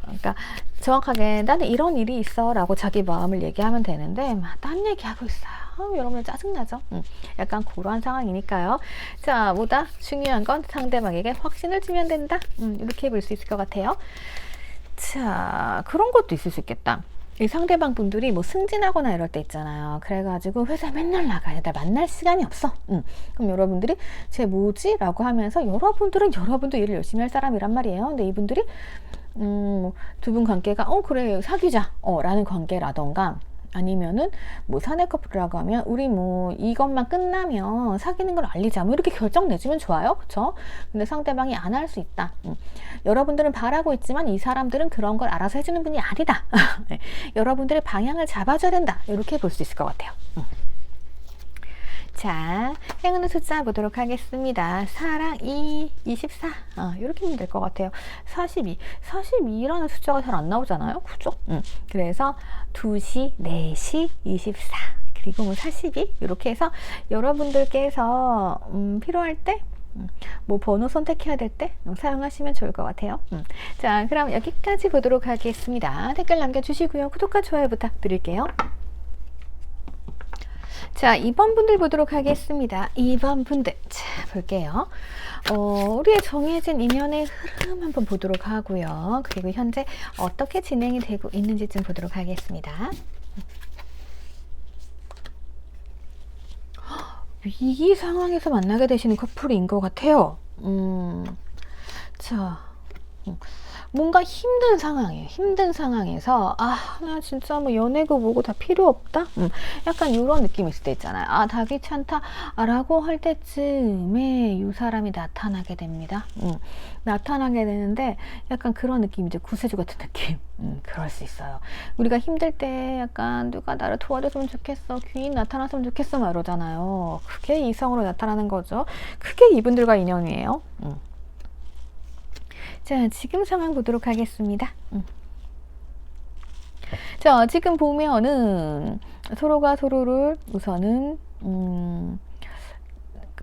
그러니까 정확하게 나는 이런 일이 있어 라고 자기 마음을 얘기하면 되는데 막 딴 얘기하고 있어요. 여러분은 짜증나죠? 약간 그러한 상황이니까요. 자, 보다 중요한 건 상대방에게 확신을 주면 된다. 이렇게 볼 수 있을 것 같아요. 자, 그런 것도 있을 수 있겠다. 이 상대방 분들이 뭐 승진하거나 이럴 때 있잖아요. 그래가지고 회사에 맨날 나가야 돼. 만날 시간이 없어. 그럼 여러분들이 쟤 뭐지? 라고 하면서 여러분들은 여러분도 일을 열심히 할 사람이란 말이에요. 근데 이분들이 두 분 관계가 그래 사귀자 라는 관계라던가, 아니면은 뭐 사내 커플이라고 하면 우리 뭐 이것만 끝나면 사귀는 걸 알리자, 뭐 이렇게 결정 내주면 좋아요. 그쵸? 근데 상대방이 안 할 수 있다. 여러분들은 바라고 있지만 이 사람들은 그런 걸 알아서 해주는 분이 아니다. 네. 여러분들의 방향을 잡아줘야 된다. 이렇게 볼 수 있을 것 같아요. 자, 행운의 숫자 보도록 하겠습니다. 4랑 2, 24. 이렇게 보면 될 것 같아요. 42라는 숫자가 잘 안 나오잖아요. 그죠? 그래서 2시, 4시, 24. 그리고 뭐 42. 이렇게 해서 여러분들께서 필요할 때 뭐 번호 선택해야 될 때 사용하시면 좋을 것 같아요. 자, 그럼 여기까지 보도록 하겠습니다. 댓글 남겨주시고요. 구독과 좋아요 부탁드릴게요. 자, 2번 분들 보도록 하겠습니다. 2번 분들. 자, 볼게요. 우리의 정해진 인연의 흐름 한번 보도록 하고요. 그리고 현재 어떻게 진행이 되고 있는지 좀 보도록 하겠습니다. 위기 상황에서 만나게 되시는 커플인 것 같아요. 자, 뭔가 힘든 상황이에요. 힘든 상황에서 나 진짜 뭐 연애고 뭐고 다 필요 없다? 약간 이런 느낌이 있을 때 있잖아요. 다 귀찮다 라고 할 때쯤에 이 사람이 나타나게 됩니다. 나타나게 되는데 약간 그런 느낌이죠. 구세주 같은 느낌. 그럴 수 있어요. 우리가 힘들 때 약간 누가 나를 도와줬으면 좋겠어, 귀인 나타났으면 좋겠어 막 이러잖아요. 그게 이성으로 나타나는 거죠. 그게 이분들과 인연이에요. 자, 지금 상황 보도록 하겠습니다. 자, 지금 보면은 서로가 서로를 우선은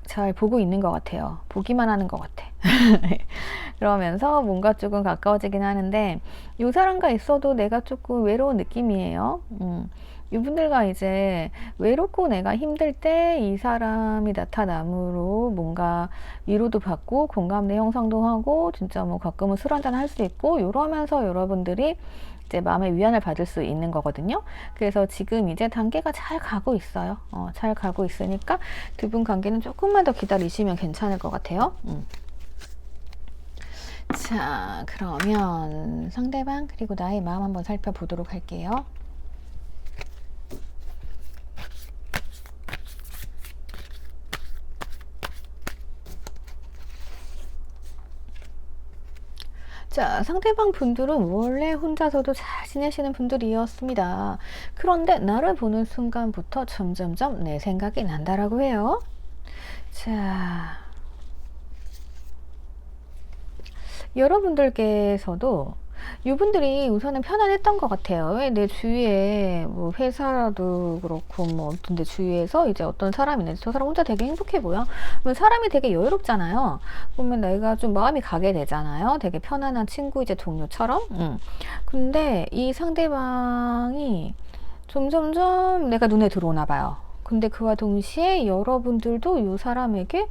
잘 보고 있는 것 같아요. 보기만 하는 것 같아. 그러면서 뭔가 조금 가까워지긴 하는데 이 사람과 있어도 내가 조금 외로운 느낌이에요. 이분들과 이제 외롭고 내가 힘들 때 이 사람이 나타남으로 뭔가 위로도 받고 공감대 형성도 하고 진짜 뭐 가끔은 술 한잔 할 수 있고 이러면서 여러분들이 이제 마음의 위안을 받을 수 있는 거거든요. 그래서 지금 이제 단계가 잘 가고 있어요. 잘 가고 있으니까 두 분 관계는 조금만 더 기다리시면 괜찮을 것 같아요. 자, 그러면 상대방 그리고 나의 마음 한번 살펴보도록 할게요. 자, 상대방 분들은 원래 혼자서도 잘 지내시는 분들이었습니다. 그런데 나를 보는 순간부터 점점점 내 생각이 난다라고 해요. 자, 여러분들께서도 이분들이 우선은 편안했던 것 같아요. 왜 내 주위에 뭐 회사도 그렇고 뭐 어떤 데 주위에서 이제 어떤 사람이 있는데 저 사람 혼자 되게 행복해 보여. 그러면 사람이 되게 여유롭잖아요. 그러면 내가 좀 마음이 가게 되잖아요. 되게 편안한 친구 이제 동료처럼. 근데 이 상대방이 점점점 내가 눈에 들어오나 봐요. 근데 그와 동시에 여러분들도 이 사람에게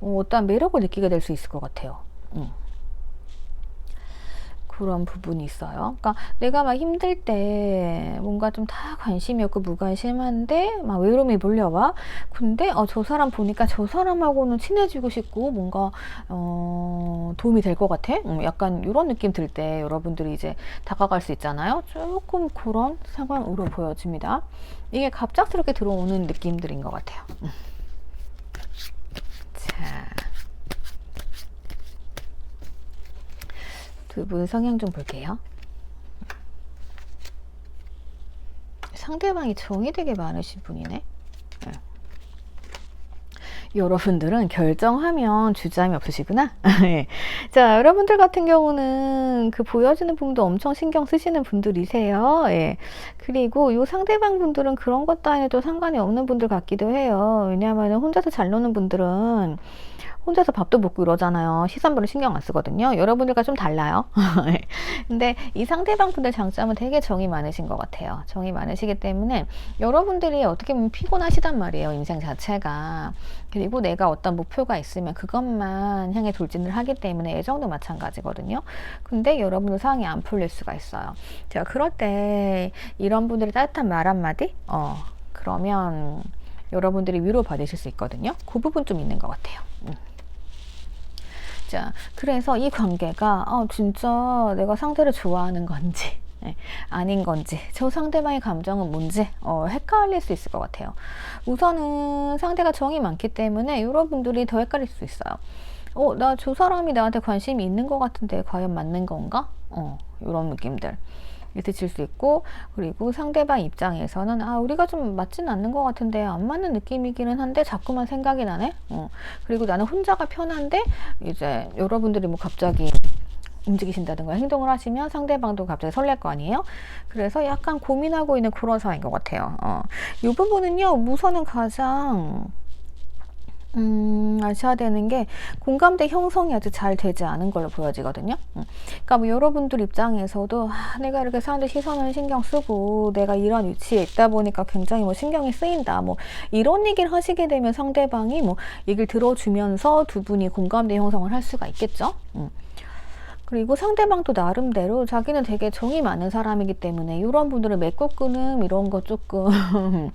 어떤 매력을 느끼게 될 수 있을 것 같아요. 그런 부분이 있어요. 그러니까 내가 막 힘들 때 뭔가 좀 다 관심이 없고 무관심한데 막 외로움이 몰려와. 근데 저 사람 보니까 저 사람하고는 친해지고 싶고 뭔가 도움이 될 것 같아. 약간 이런 느낌 들 때 여러분들이 이제 다가갈 수 있잖아요. 조금 그런 상황으로 보여집니다. 이게 갑작스럽게 들어오는 느낌들인 것 같아요. 자, 두 분 성향 좀 볼게요. 상대방이 정이 되게 많으신 분이네. 여러분들은 결정하면 주저함이 없으시구나. 자, 여러분들 같은 경우는 그 보여지는 부분도 엄청 신경 쓰시는 분들이세요. 그리고 요 상대방 분들은 그런 것도 아니도 상관이 없는 분들 같기도 해요. 왜냐하면 혼자서 잘 노는 분들은 혼자서 밥도 먹고 이러잖아요. 시선 별로 신경 안 쓰거든요. 여러분들과 좀 달라요. 근데 이 상대방 분들 장점은 되게 정이 많으신 것 같아요. 정이 많으시기 때문에 여러분들이 어떻게 보면 피곤하시단 말이에요. 인생 자체가. 그리고 내가 어떤 목표가 있으면 그것만 향해 돌진을 하기 때문에 애정도 마찬가지거든요. 근데 여러분들 상황이 안 풀릴 수가 있어요. 제가 그럴 때 이런 분들의 따뜻한 말 한마디? 그러면 여러분들이 위로받으실 수 있거든요. 그 부분 좀 있는 것 같아요. 자, 그래서 이 관계가 진짜 내가 상대를 좋아하는 건지 아닌 건지, 저 상대방의 감정은 뭔지 헷갈릴 수 있을 것 같아요. 우선은 상대가 정이 많기 때문에 여러분들이 더 헷갈릴 수 있어요. 나 저 사람이 나한테 관심이 있는 것 같은데 과연 맞는 건가? 이런 느낌들 드실 수 있고, 그리고 상대방 입장에서는 우리가 좀 맞지는 않는 것 같은데 안 맞는 느낌이기는 한데 자꾸만 생각이 나네. 그리고 나는 혼자가 편한데 이제 여러분들이 뭐 갑자기 움직이신다든가 행동을 하시면 상대방도 갑자기 설렐 거 아니에요. 그래서 약간 고민하고 있는 그런 상황인 것 같아요. 이 부분은요, 우선은 가장 아셔야 되는 게 공감대 형성이 아주 잘 되지 않은 걸로 보여지거든요. 그러니까 뭐 여러분들 입장에서도 내가 이렇게 사람들 시선을 신경 쓰고 내가 이런 위치에 있다 보니까 굉장히 뭐 신경이 쓰인다, 뭐 이런 얘기를 하시게 되면 상대방이 뭐 얘기를 들어주면서 두 분이 공감대 형성을 할 수가 있겠죠. 그리고 상대방도 나름대로 자기는 되게 정이 많은 사람이기 때문에 이런 분들은 맺고 끊음 이런 거 조금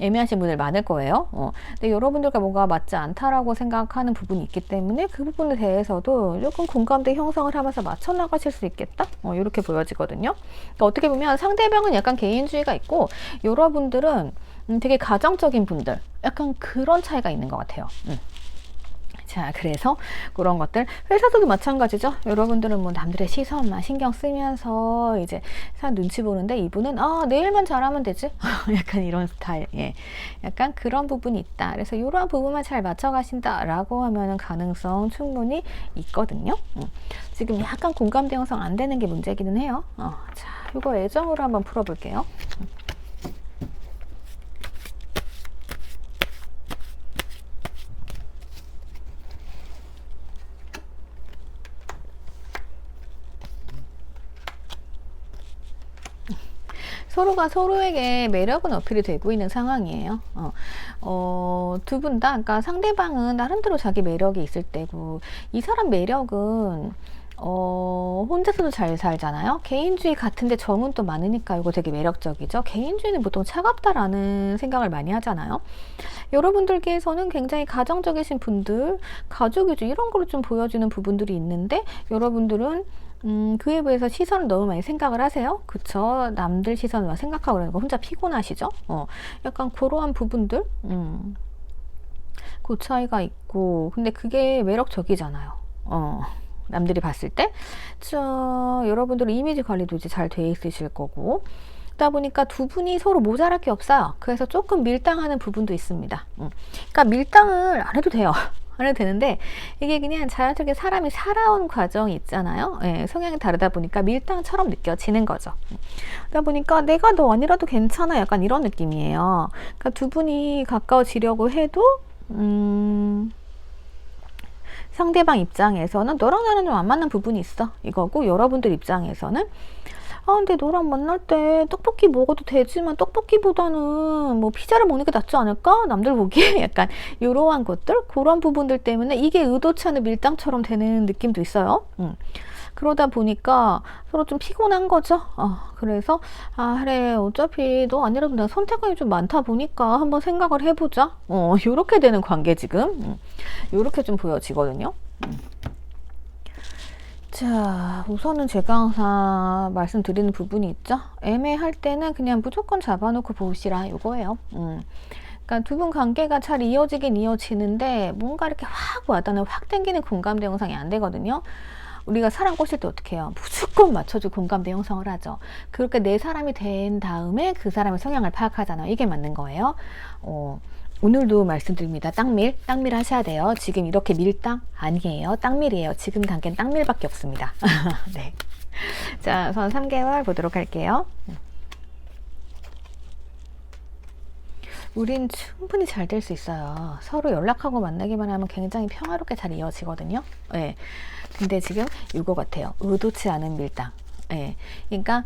애매하신 분들 많을 거예요. 근데 여러분들과 뭔가 맞지 않다라고 생각하는 부분이 있기 때문에 그 부분에 대해서도 조금 공감대 형성을 하면서 맞춰 나가실 수 있겠다. 이렇게 보여지거든요. 그러니까 어떻게 보면 상대방은 약간 개인주의가 있고 여러분들은 되게 가정적인 분들, 약간 그런 차이가 있는 것 같아요. 자, 그래서 그런 것들, 회사도 마찬가지죠. 여러분들은 뭐 남들의 시선만 신경 쓰면서 이제 사람 눈치 보는데 이분은 내일만 잘하면 되지. 약간 이런 스타일. 예. 약간 그런 부분이 있다. 그래서 이런 부분만 잘 맞춰 가신다라고 하면은 가능성 충분히 있거든요. 지금 약간 공감대 형성 안 되는 게 문제기는 해요. 자, 이거 애정으로 한번 풀어볼게요. 서로가 서로에게 매력은 어필이 되고 있는 상황이에요. 두 분 다, 그러니까 상대방은 나름대로 자기 매력이 있을 때고, 이 사람 매력은 혼자서도 잘 살잖아요. 개인주의 같은데 정은 또 많으니까 이거 되게 매력적이죠. 개인주의는 보통 차갑다라는 생각을 많이 하잖아요. 여러분들께서는 굉장히 가정적이신 분들, 가족위주 이런 거로 좀 보여지는 부분들이 있는데, 여러분들은 그에 비해서 시선을 너무 많이 생각을 하세요. 그쵸? 남들 시선을 생각하고 그러니까 혼자 피곤하시죠? 약간 그러한 부분들, 그 차이가 있고, 근데 그게 매력적이잖아요. 남들이 봤을 때. 여러분들은 이미지 관리도 이제 잘 돼 있으실 거고. 그러다 보니까 두 분이 서로 모자랄 게 없어요. 그래서 조금 밀당하는 부분도 있습니다. 그러니까 밀당을 안 해도 돼요. 안 해도 되는데 이게 그냥 자연스럽게 사람이 살아온 과정이 있잖아요. 예, 성향이 다르다 보니까 밀당처럼 느껴지는 거죠. 그러다 보니까 내가 너 아니라도 괜찮아, 약간 이런 느낌이에요. 그러니까 두 분이 가까워지려고 해도 상대방 입장에서는 너랑 나는 좀 안 맞는 부분이 있어, 이거고, 여러분들 입장에서는 근데 너랑 만날 때 떡볶이 먹어도 되지만 떡볶이보다는 뭐 피자를 먹는 게 낫지 않을까? 남들 보기에 약간 이러한 것들, 그런 부분들 때문에 이게 의도치 않은 밀당처럼 되는 느낌도 있어요. 그러다 보니까 서로 좀 피곤한 거죠. 그래서 그래, 어차피 너 아니라도 내가 선택권이 좀 많다 보니까 한번 생각을 해보자. 요렇게 되는 관계 지금. 요렇게 좀 보여지거든요. 자, 우선은 제가 항상 말씀드리는 부분이 있죠. 애매할 때는 그냥 무조건 잡아놓고 보시라, 이거예요. 그러니까 두 분 관계가 잘 이어지긴 이어지는데 뭔가 이렇게 확 와닿는, 확 당기는 공감대 형성이 안 되거든요. 우리가 사람 꼬실 때 어떻게 해요? 무조건 맞춰주고 공감대 형성을 하죠. 그렇게 내 사람이 된 다음에 그 사람의 성향을 파악하잖아요. 이게 맞는 거예요. 오늘도 말씀드립니다. 땅밀 하셔야 돼요. 지금 이렇게 밀당 아니에요. 땅밀이에요. 지금 단계는 땅밀밖에 없습니다. 네. 자, 우선 3개월 보도록 할게요. 우린 충분히 잘 될 수 있어요. 서로 연락하고 만나기만 하면 굉장히 평화롭게 잘 이어지거든요. 예. 근데 지금 이거 같아요. 의도치 않은 밀당. 예. 그러니까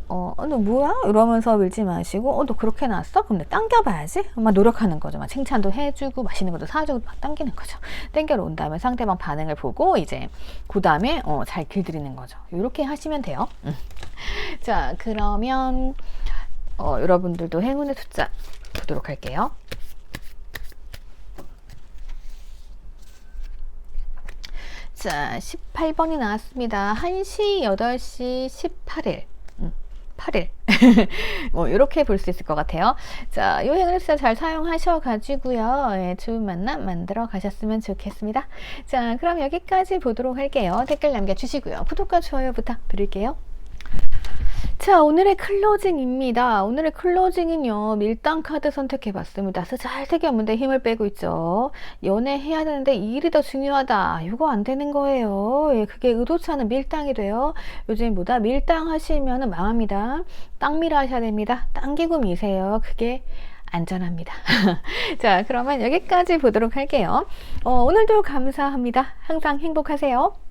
너 뭐야? 이러면서 밀지 마시고, 너 그렇게 나왔어? 그럼 내가 당겨봐야지? 막 노력하는 거죠. 막 칭찬도 해주고, 맛있는 것도 사주고, 막 당기는 거죠. 당겨러 온 다음에 상대방 반응을 보고, 이제, 그 다음에, 잘 길들이는 거죠. 이렇게 하시면 돼요. 자, 그러면, 여러분들도 행운의 숫자 보도록 할게요. 자, 18번이 나왔습니다. 1시, 8시, 18일. 8일. 뭐, 이렇게 볼 수 있을 것 같아요. 자, 요 행운의 숫자 잘 사용하셔가지고요. 예, 좋은 만남 만들어 가셨으면 좋겠습니다. 자, 그럼 여기까지 보도록 할게요. 댓글 남겨주시고요. 구독과 좋아요 부탁드릴게요. 자, 오늘의 클로징입니다. 오늘의 클로징은요, 밀당 카드 선택해봤습니다. 쓰잘데기 없는데 힘을 빼고 있죠. 연애해야 되는데 이 일이 더 중요하다. 이거 안 되는 거예요. 예, 그게 의도치 않은 밀당이 돼요. 요즘보다 밀당 하시면 망합니다. 땅밀어 하셔야 됩니다. 당기고 미세요. 그게 안전합니다. 자, 그러면 여기까지 보도록 할게요. 오늘도 감사합니다. 항상 행복하세요.